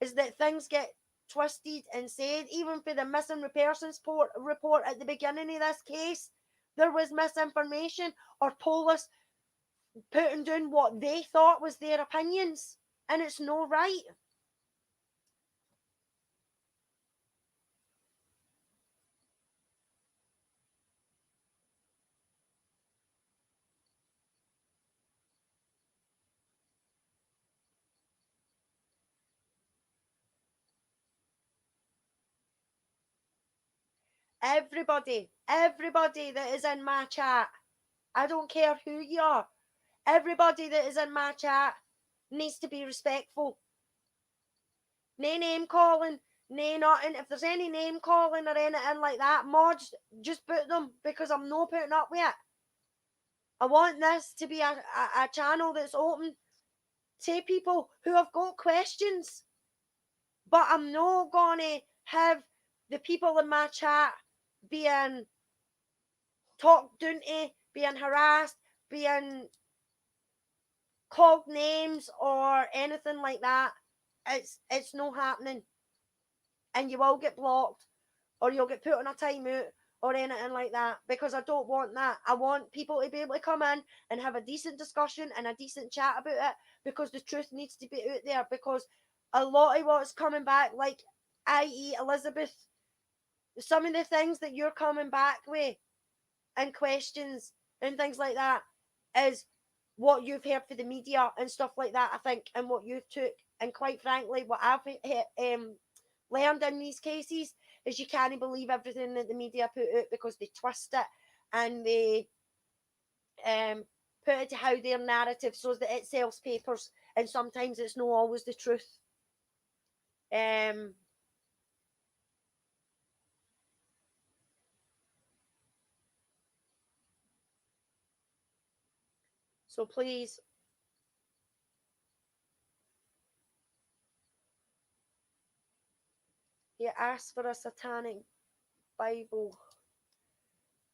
is that things get twisted and said. Even for the missing persons report at the beginning of this case, there was misinformation or police putting down what they thought was their opinions, and it's no right. Everybody that is in my chat, I don't care who you are, everybody that is in my chat needs to be respectful. No name calling, no nothing. If there's any name calling or anything like that, mods, just put them, because I'm not putting up with it. I want this to be a channel that's open to people who have got questions. But I'm not going to have the people in my chat being talked down to, being harassed, being called names or anything like that. It's not happening. And you will get blocked, or you'll get put on a timeout or anything like that, because I don't want that. I want people to be able to come in and have a decent discussion and a decent chat about it, because the truth needs to be out there. Because a lot of what's coming back, like i.e. Elizabeth, some of the things that you're coming back with and questions and things like that is what you've heard for the media and stuff like that, I think, and what you've took. And quite frankly, what I've learned in these cases is you can't believe everything that the media put out, because they twist it and they put it to how their narrative so that it sells papers, and sometimes it's not always the truth. So please, you ask for a satanic Bible.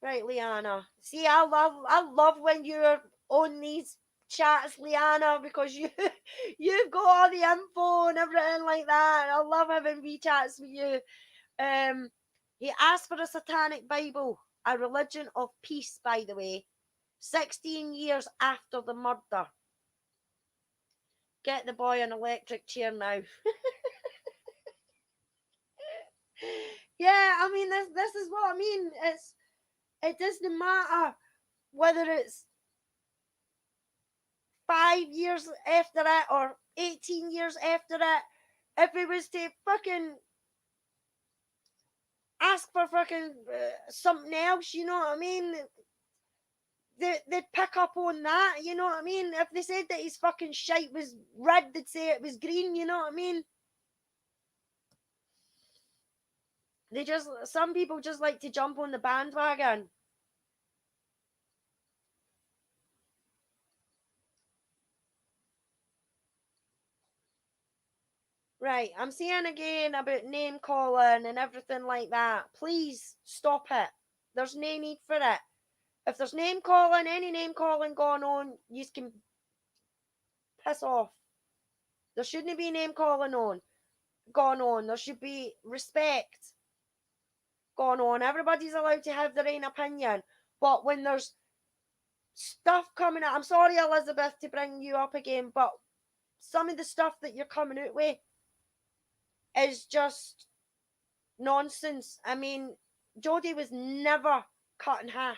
Right, Liana. See, I love when you're on these chats, Liana, because you've got all the info and everything like that. I love having wee chats with you. He asked for a satanic Bible, a religion of peace, by the way. 16 years after the murder. Get the boy an electric chair now. Yeah, I mean, this is what I mean. It doesn't matter whether it's 5 years after it or 18 years after it, if he was to fucking ask for fucking something else, you know what I mean? They'd pick up on that, you know what I mean? If they said that his fucking shite was red, they'd say it was green, you know what I mean? Some people just like to jump on the bandwagon. Right, I'm saying again about name calling and everything like that. Please stop it. There's no need for it. If there's name calling, any name calling going on, you can piss off. There shouldn't be name calling going on. There should be respect going on. Everybody's allowed to have their own opinion. But when there's stuff coming out, I'm sorry, Elizabeth, to bring you up again, but some of the stuff that you're coming out with is just nonsense. I mean, Jodi was never cut in half.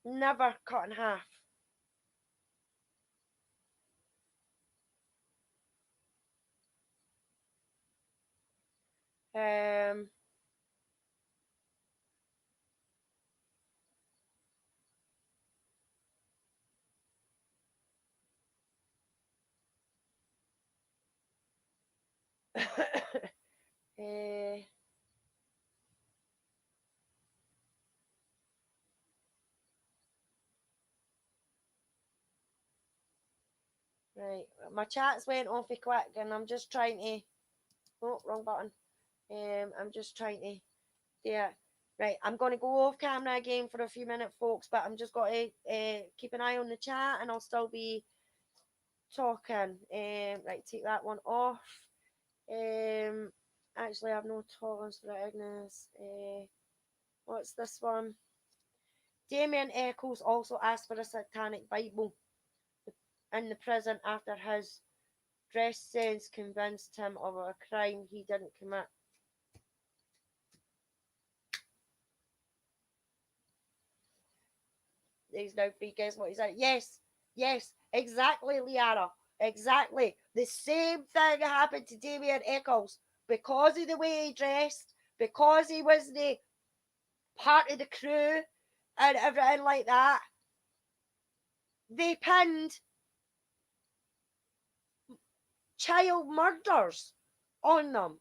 Never cut in half. Um, uh, right, my chat's went off quick, and I'm just trying to. Oh, wrong button. I'm just trying to. Yeah, right. I'm going to go off camera again for a few minutes, folks, but I'm just going to keep an eye on the chat, and I'll still be talking. Right, take that one off. Actually, I have no tolerance for Agnes. What's this one? Damien Eccles also asked for a satanic Bible in the prison after his dress sense convinced him of a crime he didn't commit. He's now free. Guess what he said? Yes, exactly, Liara. Exactly. The same thing happened to Damien Eccles because of the way he dressed, because he was the part of the crew and everything like that. They pinned child murders on them.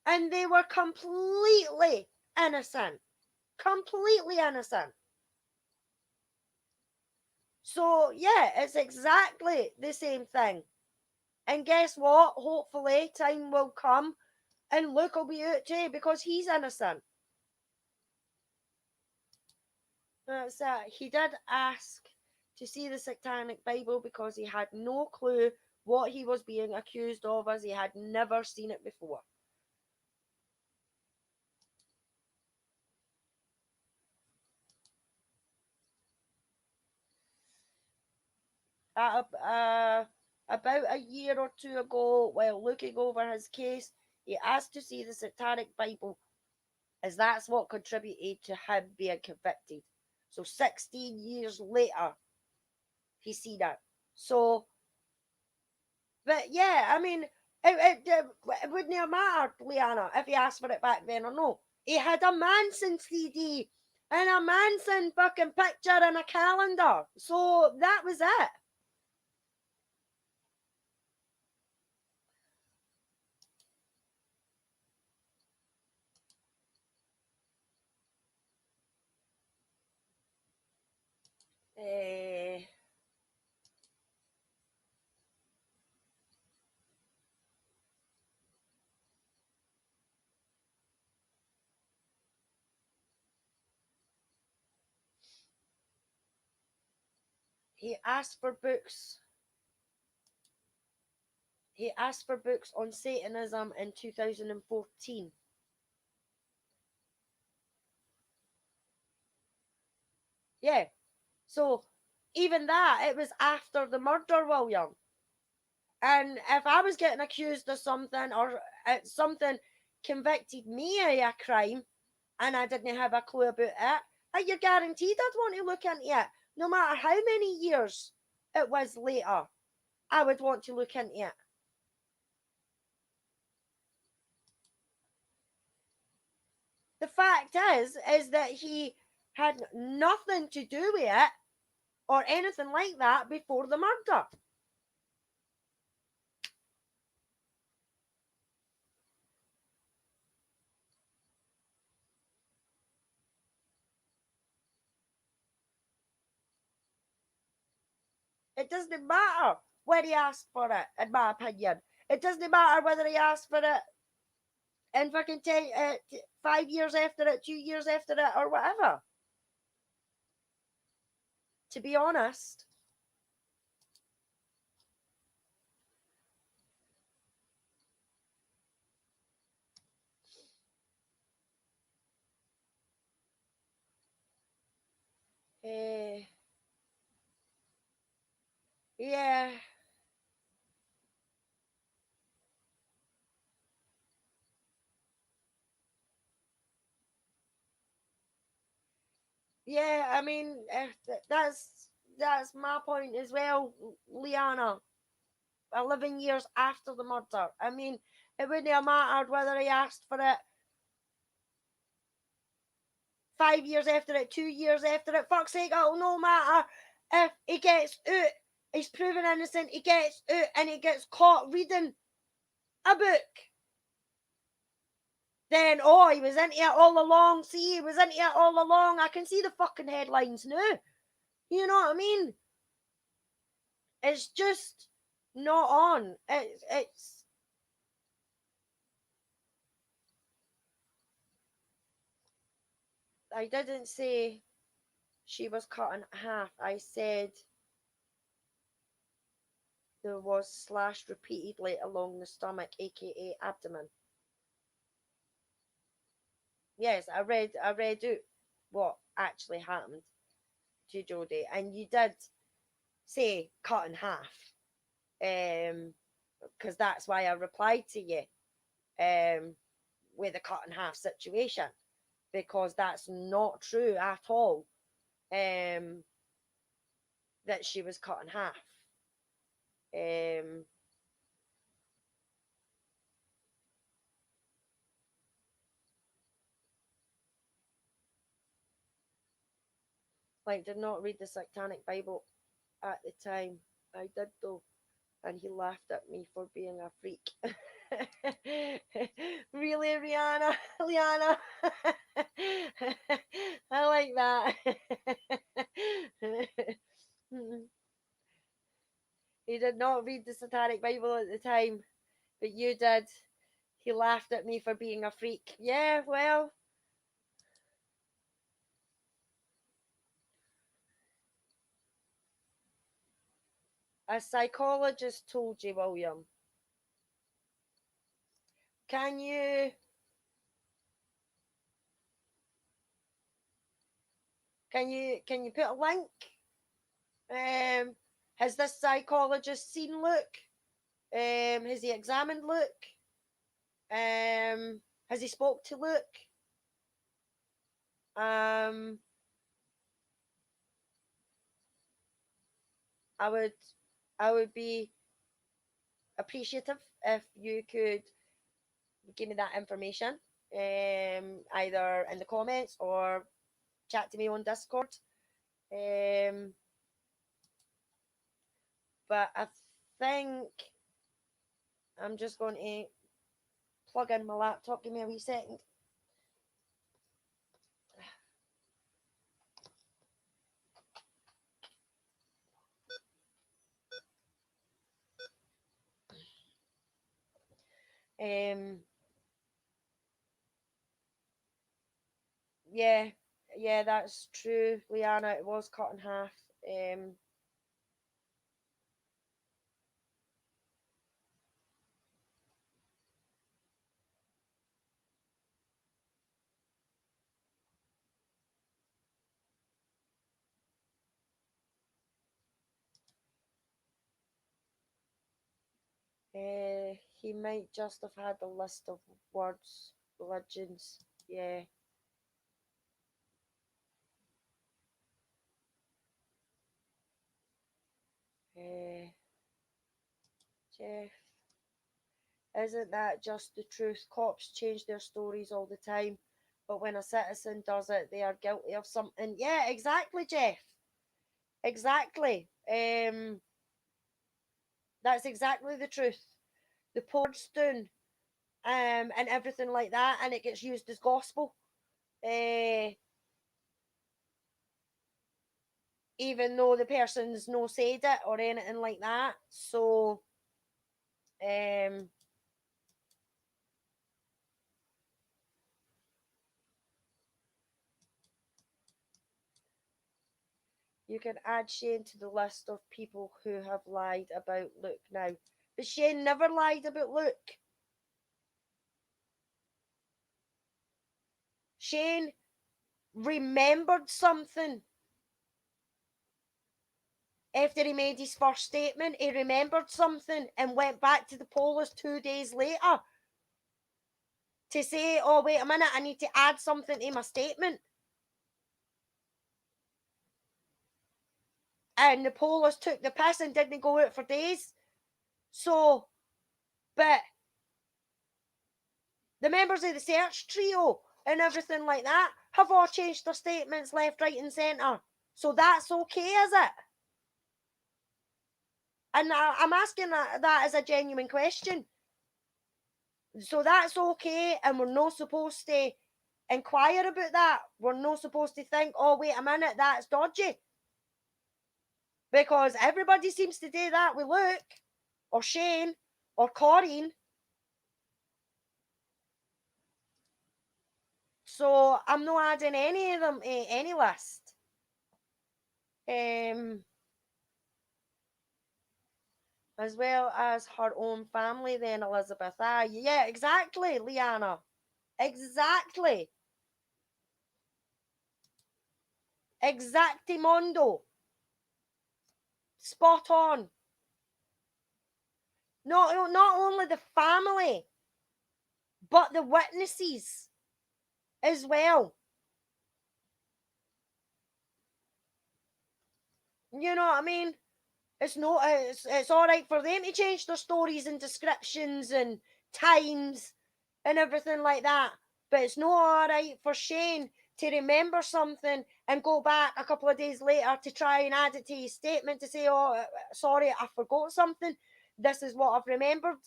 And they were completely innocent. Completely innocent. So, yeah, it's exactly the same thing. And guess what? Hopefully, time will come and Luke will be out too because he's innocent. That's it. He did ask to see the Satanic Bible because he had no clue what he was being accused of, as he had never seen it before. About a year or two ago, while looking over his case, he asked to see the Satanic Bible, as that's what contributed to him being convicted. So 16 years later, he seen it. So, but yeah, I mean, it wouldn't have mattered, Liana, if he asked for it back then or no. He had a Manson CD and a Manson fucking picture and a calendar. So that was it. Uh, he asked for books. He asked for books on Satanism in 2014. Yeah. So even that, it was after the murder, William. And if I was getting accused of something, or something convicted me of a crime, and I didn't have a clue about it, you're guaranteed I'd want to look into it. No matter how many years it was later, I would want to look into it. The fact is that he had nothing to do with it or anything like that before the murder. It doesn't matter when he asked for it, in my opinion. It doesn't matter whether he asked for it in fucking 5 years after it, 2 years after it, or whatever. To be honest. Uh, yeah. Yeah, I mean, that's my point as well, Liana. 11 years after the murder. I mean, it wouldn't have mattered whether he asked for it 5 years after it, 2 years after it. Fuck's sake, it'll no matter if he gets out, he's proven innocent, he gets out and he gets caught reading a book. Then, oh, he was into it all along. See, he was into it all along. I can see the fucking headlines now. You know what I mean? It's just not on. It's I didn't say she was cut in half. I said there was slashed repeatedly along the stomach, aka abdomen. Yes, I read out what actually happened to Jodi, and you did say cut in half. Because that's why I replied to you, with the cut in half situation, because that's not true at all. That she was cut in half. Like, did not read the Satanic Bible at the time. I did though, and he laughed at me for being a freak. Really, Rihanna, Liana? I like that. He did not read the Satanic Bible at the time, but you did. He laughed at me for being a freak. Yeah, well, a psychologist told you, William. Can you can you put a link? Has this psychologist seen Luke? Has he examined Luke? Has he spoke to Luke? Um, I would I would be appreciative if you could give me that information, either in the comments or chat to me on Discord. Um, but I think I'm just going to plug in my laptop. Give me a wee second. Um, yeah, yeah, that's true, Liana. It was cut in half. Um, He might just have had a list of words, religions. Yeah. Jeff, isn't that just the truth? Cops change their stories all the time, but when a citizen does it, they are guilty of something. Yeah, exactly, Jeff. Exactly. That's exactly the truth. The port's done, and everything like that, and it gets used as gospel. Even though the person's no said it or anything like that. So, um, you can add Shane to the list of people who have lied about Luke now. But Shane never lied about Luke. Shane remembered something. After he made his first statement, he remembered something and went back to the police 2 days later to say, oh, wait a minute, I need to add something to my statement. And the police took the piss and didn't go out for days. So, but the members of the search trio and everything like that have all changed their statements left, right, and centre. So that's okay, is it? And I'm asking that as a genuine question. So that's okay, and we're not supposed to inquire about that. We're not supposed to think, oh, wait a minute, that's dodgy. Because everybody seems to do that with Luke, or Shane, or Corinne. So I'm not adding any of them to any list. As well as her own family, then, Elizabeth. Ah, yeah, exactly, Liana. Exactly. Exactimondo. Spot on. Not only the family, but the witnesses as well. You know what I mean? It's all right for them to change their stories and descriptions and times and everything like that, but it's not all right for Shane to remember something and go back a couple of days later to try and add it to his statement to say, oh, sorry, I forgot something. This is what I've remembered.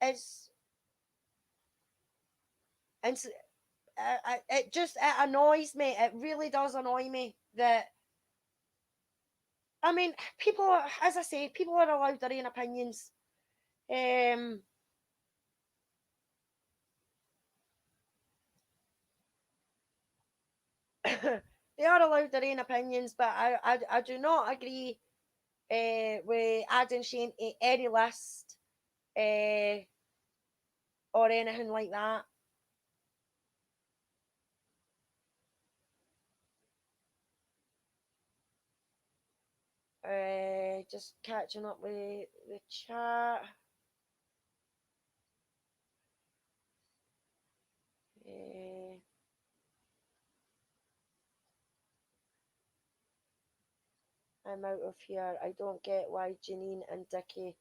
It's and it annoys me. It really does annoy me that, I mean, people, as I say, people are allowed their own opinions. They are allowed their own opinions, but I do not agree with adding Shane to any list or anything like that. Just catching up with the chat. I'm out of here. I don't get why Janine and Dickie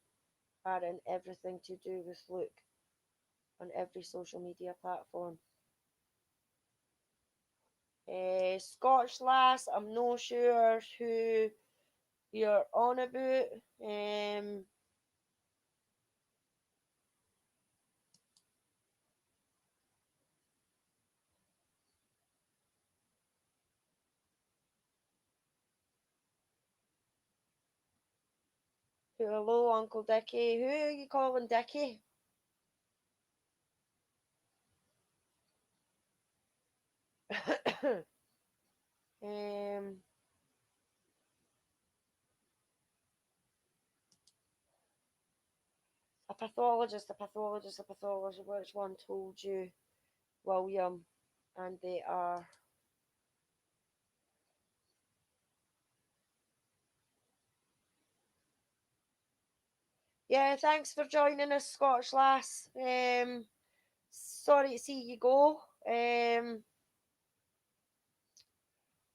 are in everything to do with Luke on every social media platform. Scotch Lass, I'm not sure who you're on about. Hello, Uncle Dickie. Who are you calling Dickie? um, a pathologist, a pathologist, a pathologist. Which one told you, William? And they are. Yeah, thanks for joining us, Scottish Lass. Sorry to see you go.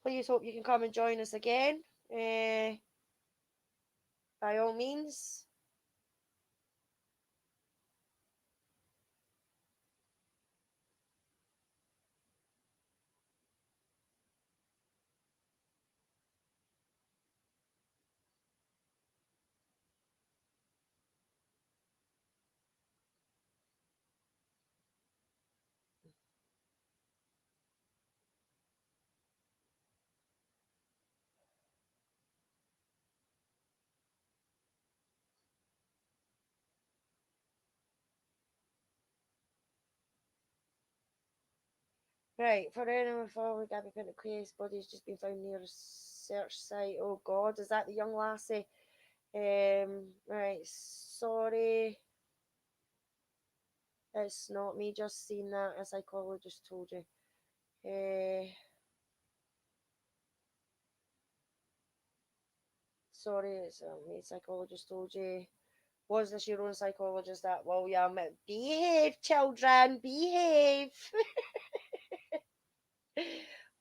Please hope you can come and join us again. By all means. Right, for anyone following Gabby Pinto's body's just been found near a search site. Oh God, is that the young lassie? Right, sorry. It's not me just seen that, a psychologist told you. Sorry, it's me, psychologist told you. Was this your own psychologist that William? Behave, children, behave.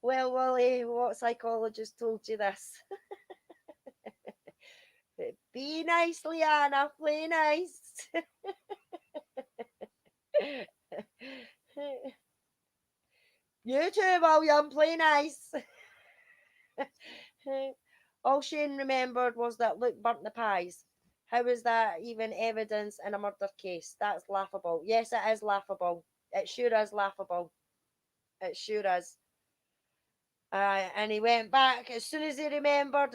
Well, Willie, what psychologist told you this? Be nice, Liana, play nice. You too, William, play nice. All Shane remembered was that Luke burnt the pies. How is that even evidence in a murder case? That's laughable. Yes, it is laughable. It sure is laughable. It sure is. And he went back as soon as they remembered,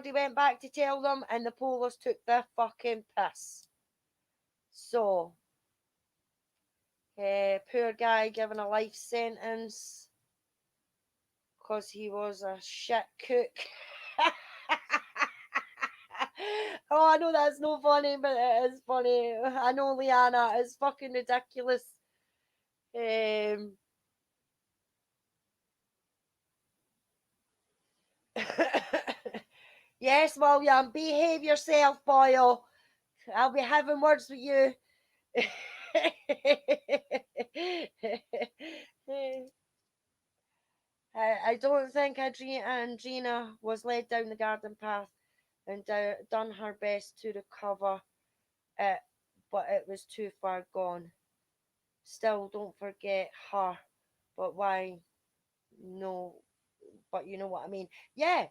he went back to tell them, and the police took the fucking piss. So, poor guy given a life sentence because he was a shit cook. Oh, I know that's no funny, but it is funny. I know, Liana, it's fucking ridiculous. Yes, William, behave yourself, boyo. I'll be having words with you. I don't think Andrina was led down the garden path and done her best to recover it, but it was too far gone. Still, don't forget her. But why? No, but you know what I mean. Yeah,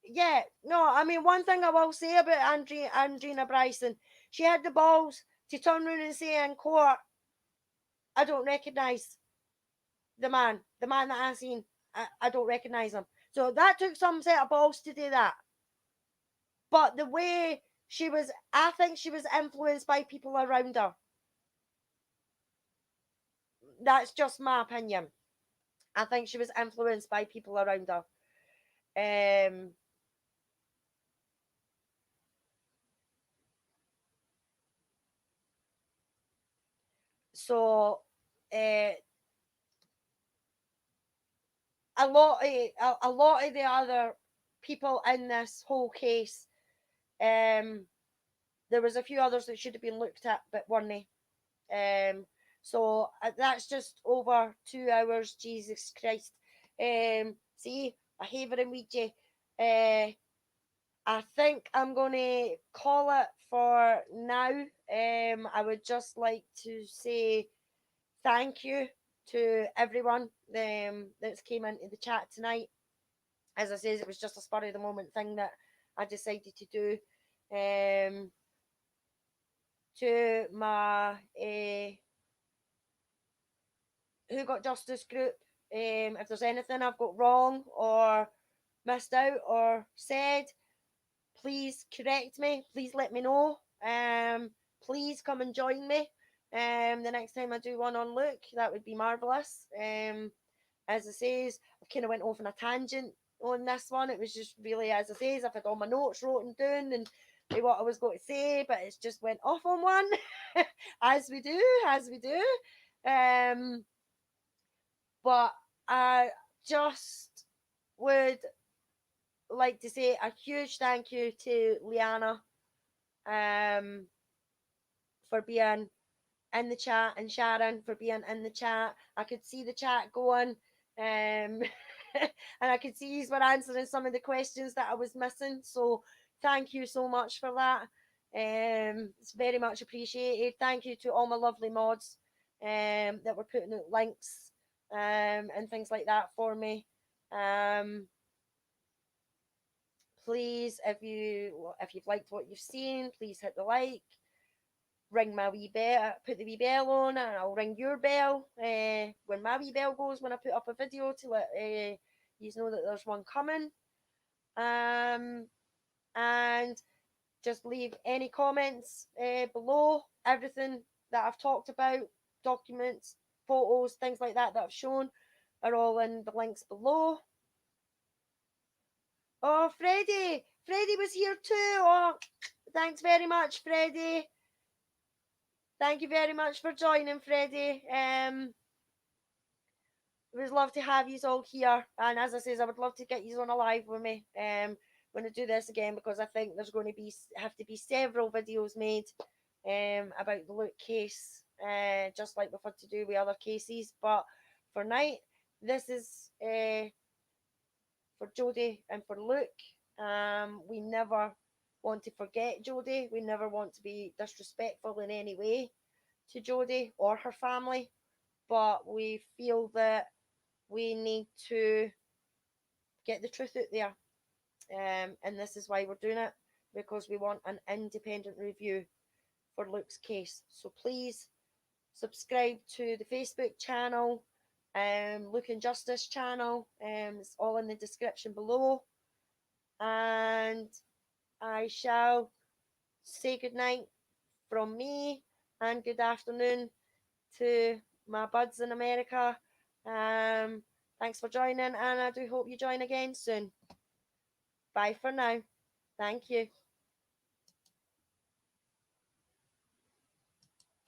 yeah. No, I mean, one thing I will say about Andrina Bryson, she had the balls to turn around and say in court, I don't recognise the man that I seen, I don't recognise him. So that took some set of balls to do that. But the way she was, I think she was influenced by people around her. That's just my opinion. I think she was influenced by people around her. So uh, a lot of the other people in this whole case, there was a few others that should have been looked at, but weren't they? So that's just over 2 hours. Jesus Christ. See, I havering with you. I think I'm gonna call it for now. I would just like to say thank you to everyone that's came into the chat tonight. As I says, it was just a spur of the moment thing that I decided to do. To my Who Got Justice group, if there's anything I've got wrong or missed out or said, please correct me. Please let me know. Please come and join me. The next time I do one on Luke, that would be marvelous. As I says, I've kind of went off on a tangent on this one. It was just really, as I says, I've had all my notes written down and what I was going to say, but it's just went off on one, as we do, as we do. But I just would like to say a huge thank you to Liana for being in the chat, and Sharon for being in the chat. I could see the chat going, and I could see you were answering some of the questions that I was missing. So thank you so much for that. It's very much appreciated. Thank you to all my lovely mods that were putting out links and things like that for me. Please, if you've liked what you've seen, please hit the like. Ring my wee bell, put the wee bell on, and I'll ring your bell when my wee bell goes when I put up a video to let you know that there's one coming. And just leave any comments below. Everything that I've talked about, documents, photos, things like that I've shown, are all in the links below. Oh, Freddie was here too. Oh, thanks very much, Freddie. Thank you very much for joining, Freddie. It was love to have you all here, and as I says, I would love to get you on a live with me when I do this again, because I think there's going to have to be several videos made about the Luke case, just like we've had to do with other cases. But for now, this is for Jodi and for Luke. We never want to forget Jodi. We never want to be disrespectful in any way to Jodi or her family, but we feel that we need to get the truth out there, and this is why we're doing it, because we want an independent review for Luke's case. So please subscribe to the Facebook channel, Luke and Justice channel. It's all in the description below, and I shall say good night from me and good afternoon to my buds in America. Thanks for joining, and I do hope you join again soon. Bye for now. Thank you.